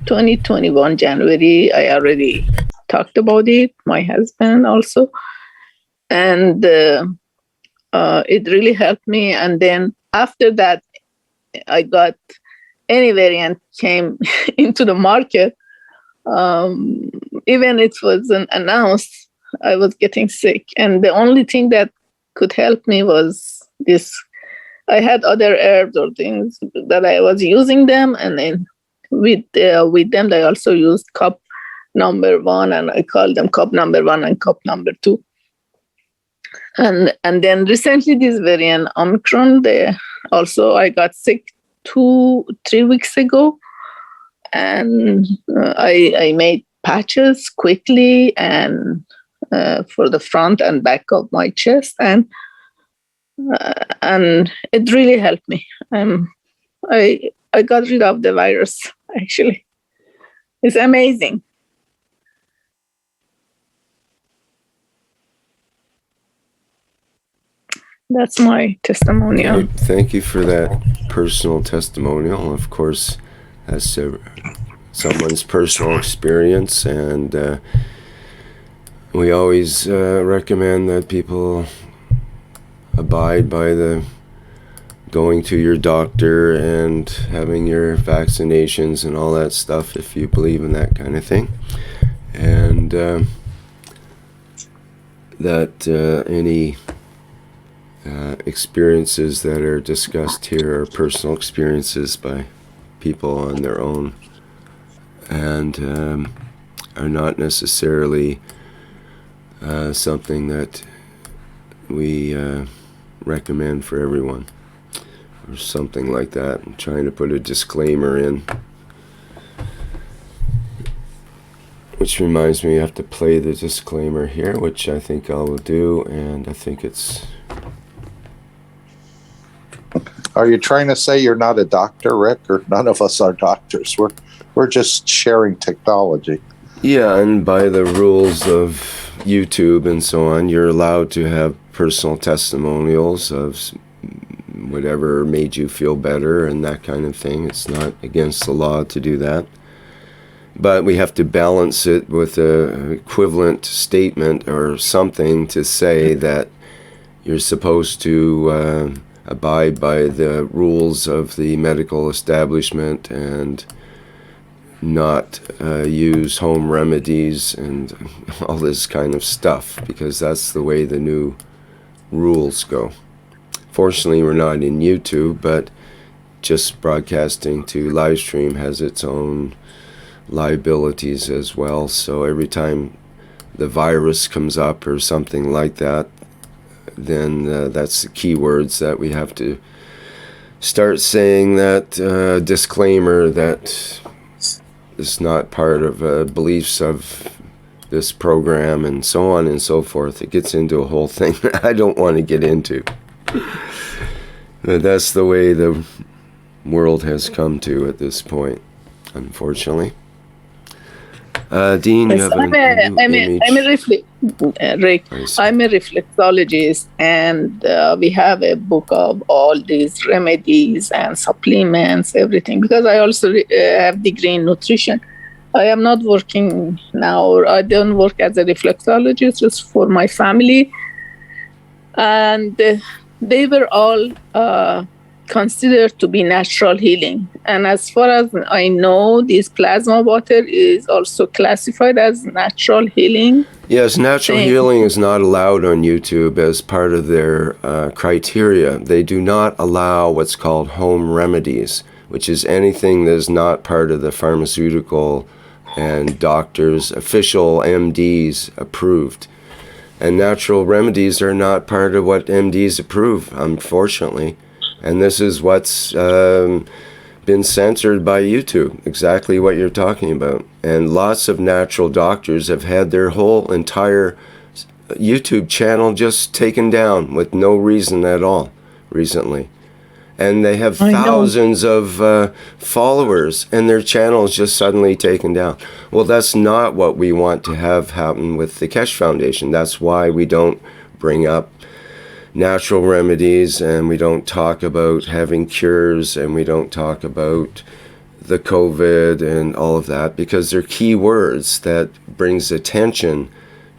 2021 January, I already talked about it, my husband also, and it really helped me. And then after that, I got any variant came into the market. Even it wasn't announced, I was getting sick. And the only thing that could help me was this. I had other herbs or things that I was using them. And then with them, I also used cup number 1, and I called them cup number 1 and cup number 2. And then recently this variant Omicron, I got sick 2-3 weeks ago, and I made patches quickly and for the front and back of my chest, and it really helped me. I got rid of the virus. Actually, it's amazing. That's my testimonial. Okay, thank you for that personal testimonial. Of course, that's someone's personal experience, and we always recommend that people abide by the going to your doctor and having your vaccinations and all that stuff if you believe in that kind of thing. And that any experiences that are discussed here are personal experiences by people on their own, and are not necessarily something that we recommend for everyone, or something like that. I'm trying to put a disclaimer in, which reminds me I have to play the disclaimer here, which I think I will do, and I think it's... Are you trying to say you're not a doctor, Rick? Or none of us are doctors. We're just sharing technology. Yeah, and by the rules of YouTube and so on, you're allowed to have personal testimonials of whatever made you feel better and that kind of thing. It's not against the law to do that. But we have to balance it with an equivalent statement or something to say that you're supposed to abide by the rules of the medical establishment and not use home remedies and all this kind of stuff, because that's the way the new rules go. Fortunately, we're not in YouTube, but just broadcasting to live stream has its own liabilities as well. So every time the virus comes up or something like that, then that's the keywords that we have to start saying, that disclaimer that is not part of beliefs of this program, and so on and so forth. It gets into a whole thing I don't want to get into. But that's the way the world has come to at this point, unfortunately. Dean, you have I'm a reflexologist, and we have a book of all these remedies and supplements, everything, because I also have degree in nutrition. I am not working now, or I don't work as a reflexologist, just for my family. And they were all considered to be natural healing. And as far as I know, this plasma water is also classified as natural healing. Yes, natural healing is not allowed on YouTube as part of their criteria. They do not allow what's called home remedies, which is anything that is not part of the pharmaceutical and doctors, official MDs approved. And natural remedies are not part of what MDs approve, unfortunately. And this is what's been censored by YouTube, exactly what you're talking about. And lots of natural doctors have had their whole entire YouTube channel just taken down with no reason at all recently. And they have thousands of followers, and their channel is just suddenly taken down. Well, that's not what we want to have happen with the Keshe Foundation. That's why we don't bring up natural remedies, and we don't talk about having cures, and we don't talk about the COVID and all of that, because they're key words that brings attention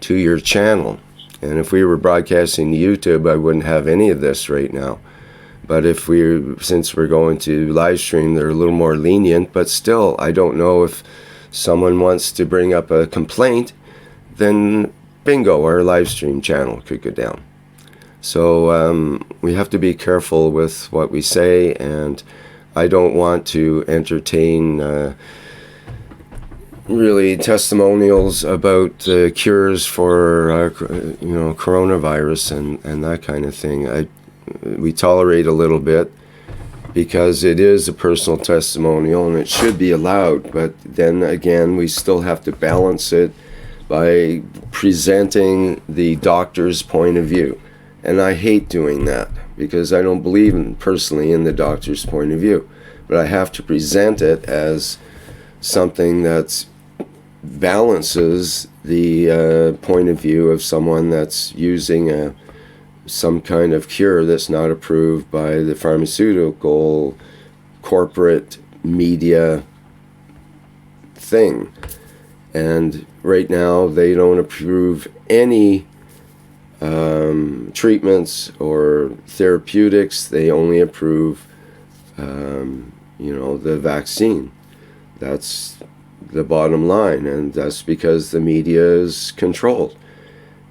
to your channel. And if we were broadcasting to YouTube, I wouldn't have any of this right now. But since we're going to live stream, they're a little more lenient, but still, I don't know if someone wants to bring up a complaint, then bingo, our live stream channel could go down. So we have to be careful with what we say, and I don't want to entertain really testimonials about cures for coronavirus and that kind of thing. We tolerate a little bit because it is a personal testimonial and it should be allowed, but then again we still have to balance it by presenting the doctor's point of view. And I hate doing that because I don't believe personally in the doctor's point of view, but I have to present it as something that balances the point of view of someone that's using some kind of cure that's not approved by the pharmaceutical corporate media thing. And right now they don't approve any treatments or therapeutics. They only approve the vaccine. That's the bottom line, and that's because the media is controlled.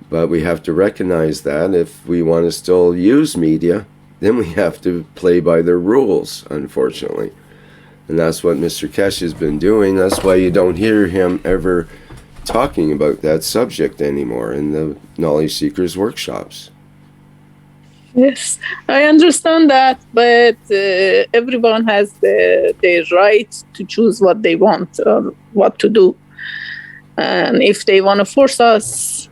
But we have to recognize that if we want to still use media, then we have to play by their rules, unfortunately. And that's what Mr. Keshe has been doing. That's why you don't hear him ever talking about that subject anymore in the Knowledge Seekers workshops. Yes, I understand that, but everyone has their right to choose what they want or what to do. And if they want to force us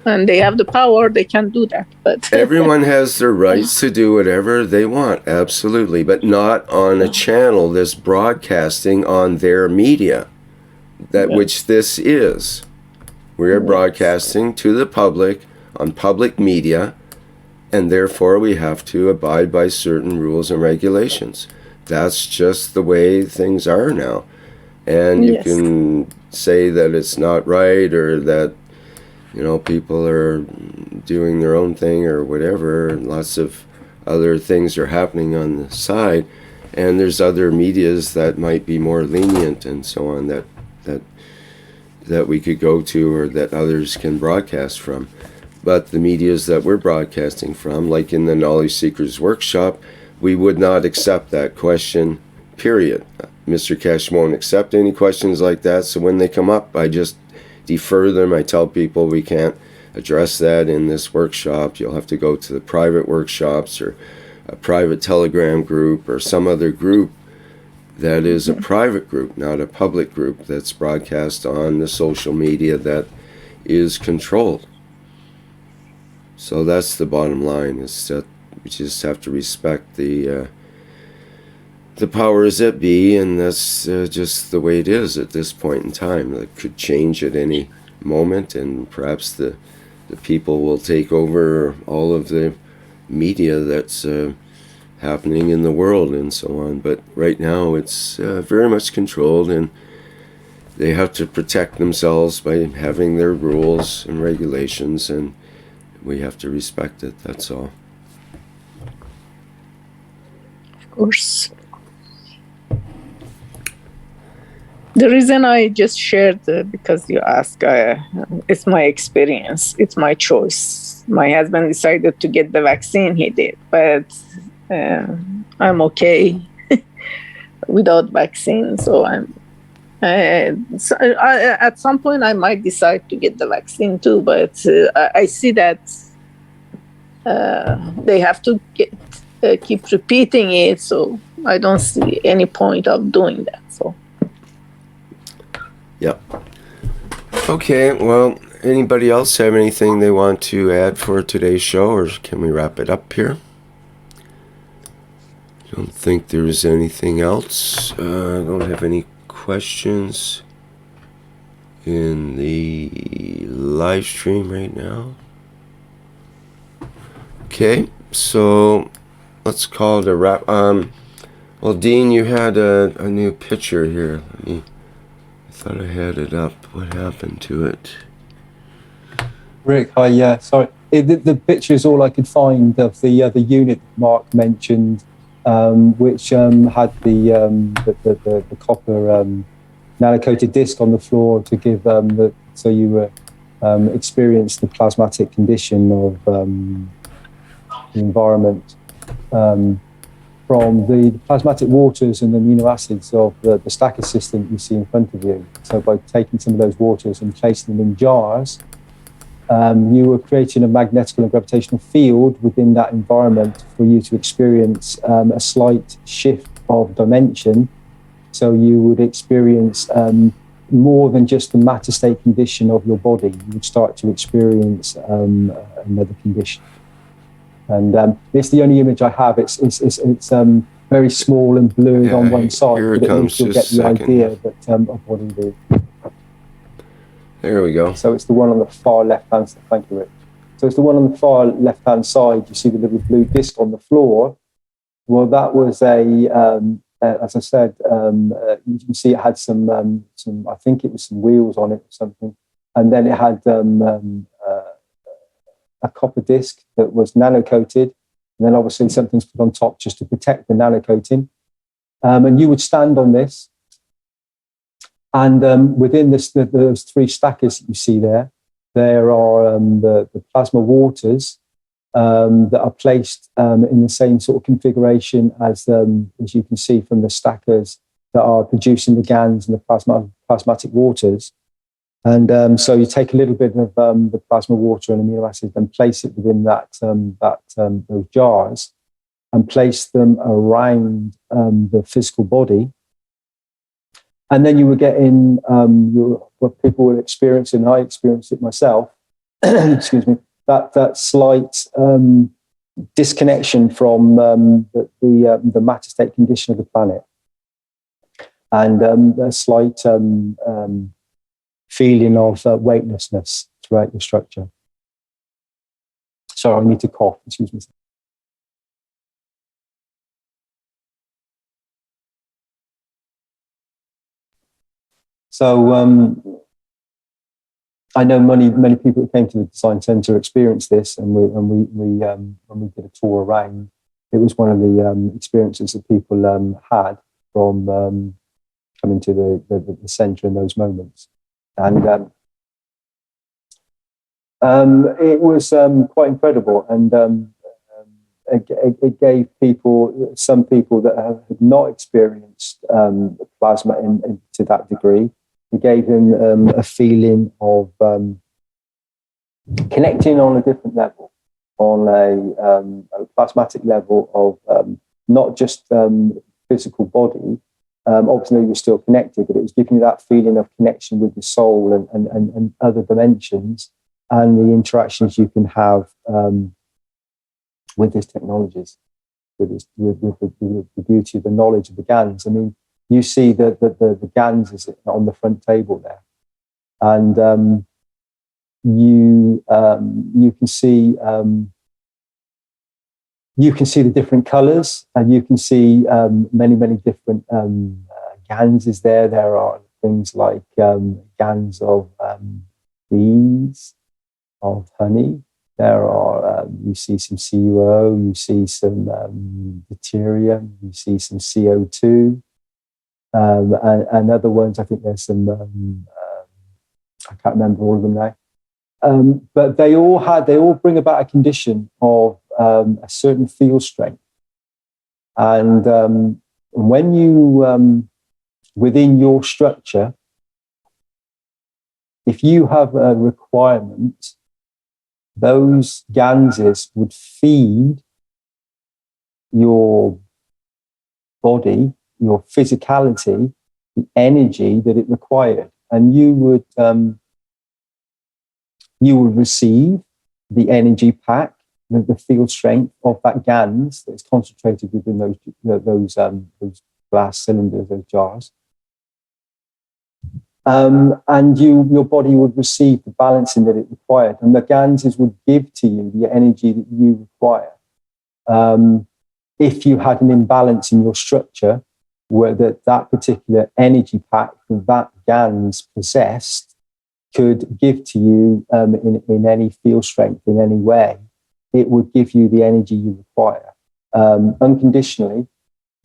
and they have the power, they can do that. But everyone has their rights to do whatever they want, absolutely, but not on a channel that's broadcasting on their media, which this is. We're broadcasting to the public on public media, and therefore we have to abide by certain rules and regulations. That's just the way things are now. And you can say that it's not right, or that people are doing their own thing or whatever, and lots of other things are happening on the side, and there's other medias that might be more lenient and so on that we could go to, or that others can broadcast from. But the medias that we're broadcasting from, like in the Knowledge Seekers workshop, we would not accept that question, period. Mr. Keshe won't accept any questions like that, so when they come up, I just defer them. I tell people we can't address that in this workshop. You'll have to go to the private workshops or a private Telegram group or some other group that is a private group, not a public group that's broadcast on the social media that is controlled. So that's the bottom line, is that we just have to respect the powers that be, and that's just the way it is at this point in time. It could change at any moment, and perhaps the people will take over all of the media that's happening in the world and so on. But right now it's very much controlled, and they have to protect themselves by having their rules and regulations, and we have to respect it. That's all. Of course. The reason I just shared, because you asked, it's my experience, it's my choice. My husband decided to get the vaccine, he did, but I'm okay without vaccine. So at some point I might decide to get the vaccine too, but I see that they have to keep repeating it, so I don't see any point of doing that. So. Yep. Okay, well, anybody else have anything they want to add for today's show, or can we wrap it up here? I don't think there's anything else. I don't have any questions in the live stream right now. Okay, so let's call it a wrap. Well, Dean, you had a new picture here. I thought I had it up. What happened to it? Rick, hi, yeah, sorry. The picture is all I could find of the unit Mark mentioned, which had the copper nano-coated disc on the floor to give so you experience the plasmatic condition of the environment from the plasmatic waters and amino acids of the stacker system you see in front of you. So by taking some of those waters and placing them in jars, you were creating a magnetical and gravitational field within that environment for you to experience a slight shift of dimension. So you would experience more than just the matter state condition of your body. You would start to experience another condition. And it's the only image I have. It's very small and blurred on one side, here it but at comes. least you'll get the idea that, of what it is. There we go. So it's the one on the far left-hand side. Thank you, Rick. So it's the one on the far left-hand side. You see the little blue disc on the floor. Well, that was as I said, you can see it had some, I think it was some wheels on it or something. And then it had a copper disc that was nano-coated. And then obviously something's put on top just to protect the nano-coating. And you would stand on this. And within those three stackers that you see there are the plasma waters that are placed in the same sort of configuration as you can see from the stackers that are producing the GANs and the plasmatic waters. And so you take a little bit of the plasma water and amino acids and place it within those jars and place them around the physical body. And then you were getting what people were experiencing, and I experienced it myself, excuse me, that slight disconnection from the matter state condition of the planet, and a slight feeling of weightlessness throughout your structure. Sorry, I need to cough, excuse me. So I know many people who came to the design center experienced this, and when we did a tour around, it was one of the experiences that people had from coming to the center in those moments, and it was quite incredible, and it gave some people that had not experienced plasma to that degree. It gave them a feeling of connecting on a different level, on a plasmatic level of not just physical body. Obviously, you're still connected, but it was giving you that feeling of connection with the soul and other dimensions, and the interactions you can have with these technologies, with the beauty of the knowledge of the GANs. I mean, you see the GANs is on the front table there, and you can see the different colors, and you can see many different GANs is there. There are things like GANs of bees, of honey, There are, you see some CuO, you see some deuterium, you see some CO2, and other ones. I think there's some, I can't remember all of them now. But they all bring about a condition of a certain field strength. And when you, within your structure, if you have a requirement, those ganses would feed your body, your physicality, the energy that it required, and you would receive the energy pack, the field strength of that gans that's concentrated within those glass cylinders, those jars. And your body would receive the balancing that it required, and the ganses would give to you the energy that you require. If you had an imbalance in your structure, where that particular energy pack that gans possessed could give to you in any field strength, in any way, it would give you the energy you require unconditionally,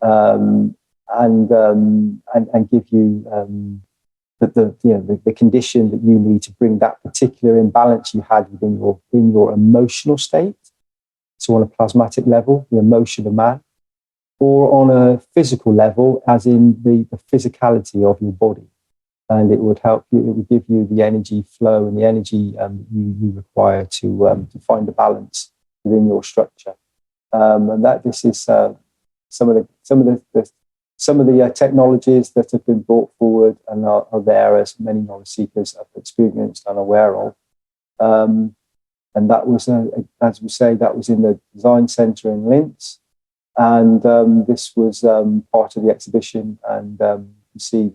and give you the condition that you need to bring that particular imbalance you had in your emotional state, so on a plasmatic level, the emotion of man, or on a physical level, as in the physicality of your body. And it would help you, it would give you the energy flow and the energy you require to find a balance within your structure. And that this is some of the technologies that have been brought forward and are there, as many knowledge seekers have experienced and aware of. And that was, as we say, that was in the Design Centre in Linz. And this was part of the exhibition. And you see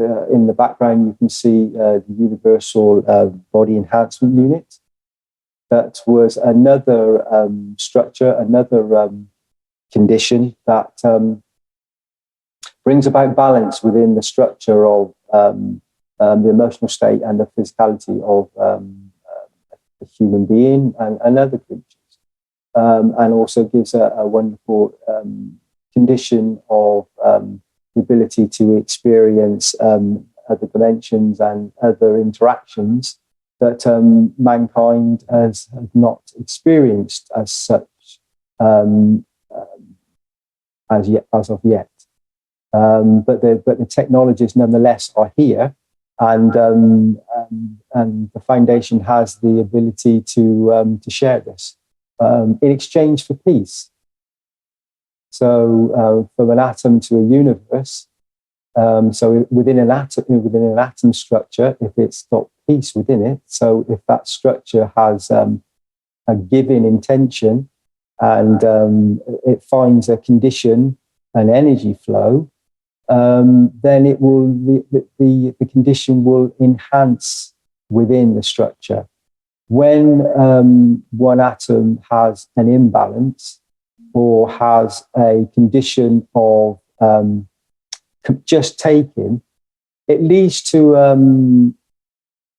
in the background, you can see the Universal Body Enhancement Unit. That was another structure, another condition that brings about balance within the structure of the emotional state and the physicality of a human being and other creatures. And also gives a wonderful condition of the ability to experience other dimensions and other interactions that mankind has not experienced as such as of yet. But the technologies nonetheless are here, and the foundation has the ability to share this in exchange for peace. So from an atom to a universe. So within an atom structure, if it's got peace within it, so if that structure has a given intention and it finds a condition, an energy flow, then it will the condition will enhance within the structure. When one atom has an imbalance or has a condition of just taking, it leads to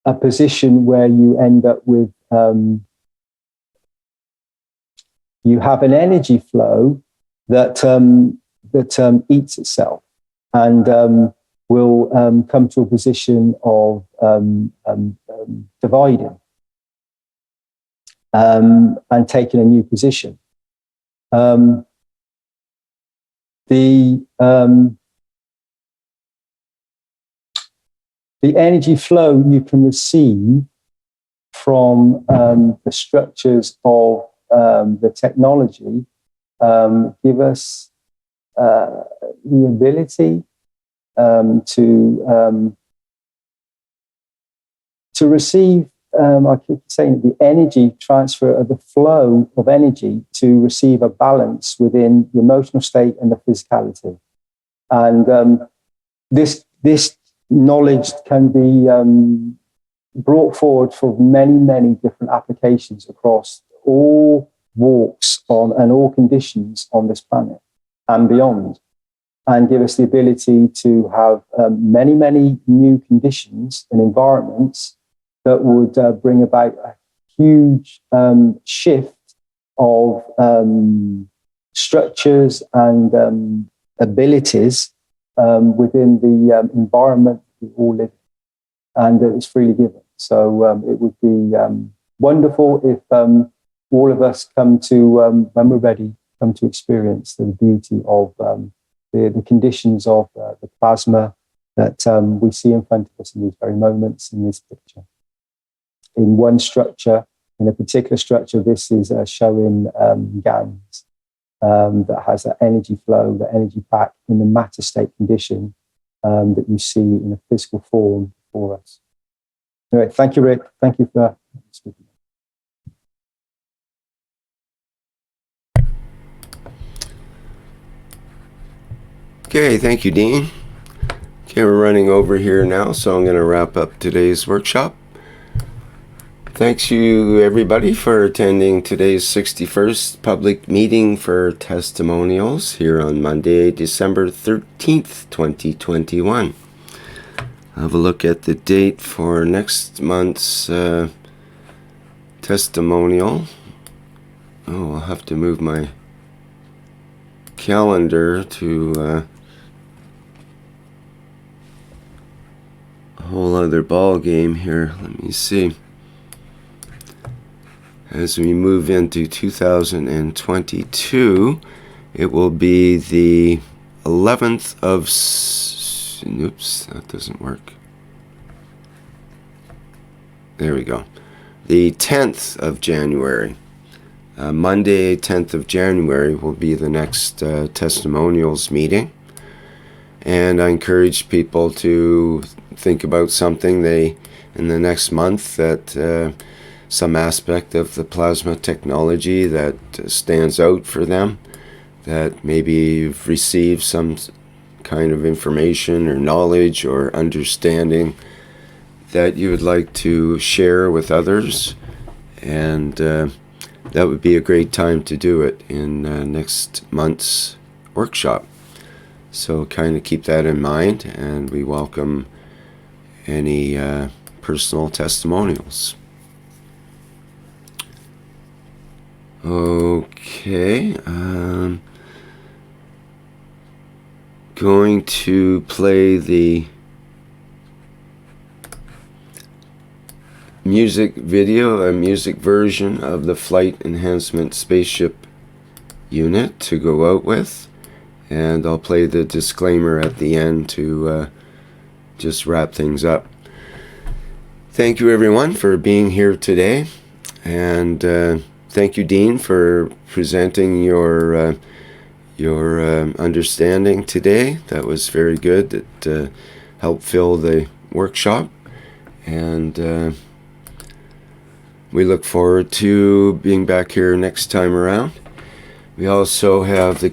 a position where you end up with you have an energy flow that eats itself and will come to a position of dividing and taking a new position. The energy flow you can receive from the structures of the technology give us the ability to receive, I keep saying, the energy transfer of the flow of energy to receive a balance within the emotional state and the physicality. And this knowledge can be brought forward for many, many different applications across all walks on and all conditions on this planet and beyond, and give us the ability to have many, many new conditions and environments that would bring about a huge shift of structures and abilities within the environment we all live in, and it was freely given. So it would be wonderful if all of us come to, when we're ready, come to experience the beauty of the conditions of the plasma that we see in front of us in these very moments in this picture. In one structure, in a particular structure, this is showing GANs that has that energy flow, the energy pack in the matter state condition that you see in a physical form for us. Anyway, thank you, Rick. Thank you for speaking. Okay, thank you, Dean. Okay, we're running over here now, so I'm going to wrap up today's workshop. Thanks you, everybody, for attending today's 61st public meeting for testimonials here on Monday, December 13th, 2021. Have a look at the date for next month's testimonial. Oh, I'll have to move my calendar to a whole other ball game here. Let me see. As we move into 2022, it will be the 11th of... Oops, that doesn't work. There we go. The 10th of January. Monday, 10th of January will be the next testimonials meeting. And I encourage people to think about something in the next month that some aspect of the plasma technology that stands out for them, that maybe you've received some kind of information or knowledge or understanding that you would like to share with others, and that would be a great time to do it in next month's workshop. So kind of keep that in mind, and we welcome any personal testimonials. Okay, going to play the music video, a music version of the Flight Enhancement Spaceship Unit to go out with, and I'll play the disclaimer at the end to just wrap things up. Thank you, everyone, for being here today, and thank you, Dean, for presenting your understanding today. That was very good. It helped fill the workshop, and we look forward to being back here next time around. We also have the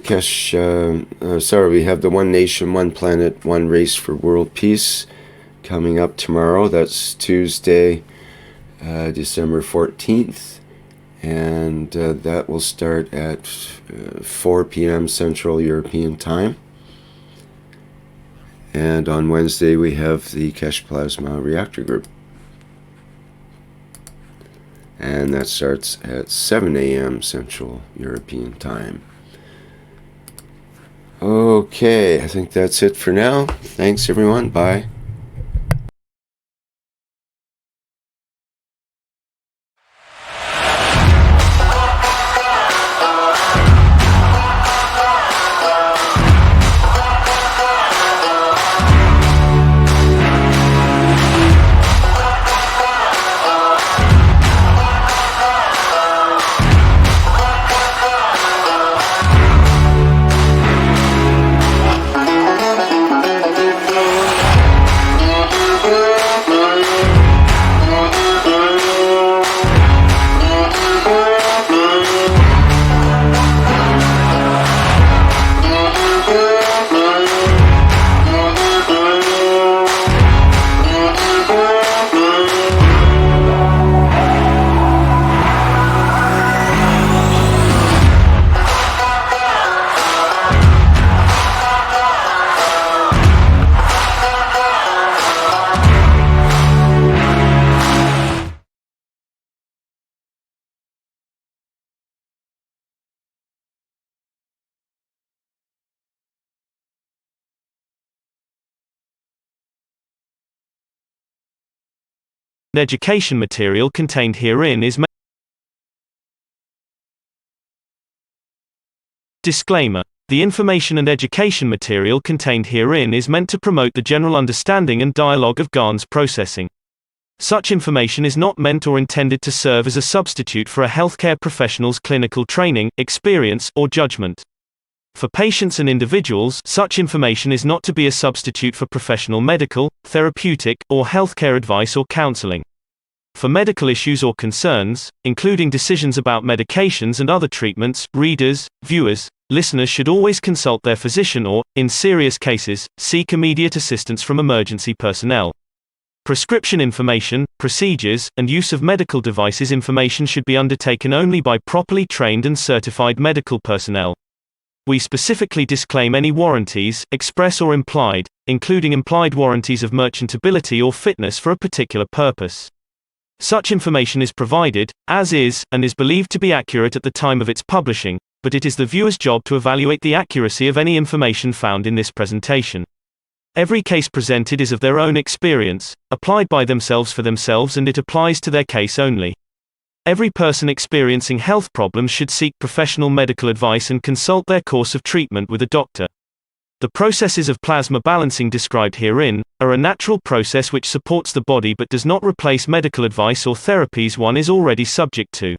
we have the One Nation, One Planet, One Race for World Peace coming up tomorrow. That's Tuesday, December 14th. And that will start at 4 p.m. Central European Time. And on Wednesday, we have the Keshe Plasma Reactor Group. And that starts at 7 a.m. Central European Time. Okay, I think that's it for now. Thanks, everyone. Bye. and education material contained herein is Disclaimer. The information and education material contained herein is meant to promote the general understanding and dialogue of GAN's processing. Such information is not meant or intended to serve as a substitute for a healthcare professional's clinical training, experience, or judgment. For patients and individuals, such information is not to be a substitute for professional medical, therapeutic, or healthcare advice or counseling. For medical issues or concerns, including decisions about medications and other treatments, readers, viewers, listeners should always consult their physician or, in serious cases, seek immediate assistance from emergency personnel. Prescription information, procedures, and use of medical devices information should be undertaken only by properly trained and certified medical personnel. We specifically disclaim any warranties, express or implied, including implied warranties of merchantability or fitness for a particular purpose. Such information is provided, as is, and is believed to be accurate at the time of its publishing, but it is the viewer's job to evaluate the accuracy of any information found in this presentation. Every case presented is of their own experience, applied by themselves for themselves, and it applies to their case only. Every person experiencing health problems should seek professional medical advice and consult their course of treatment with a doctor. The processes of plasma balancing described herein are a natural process which supports the body but does not replace medical advice or therapies one is already subject to.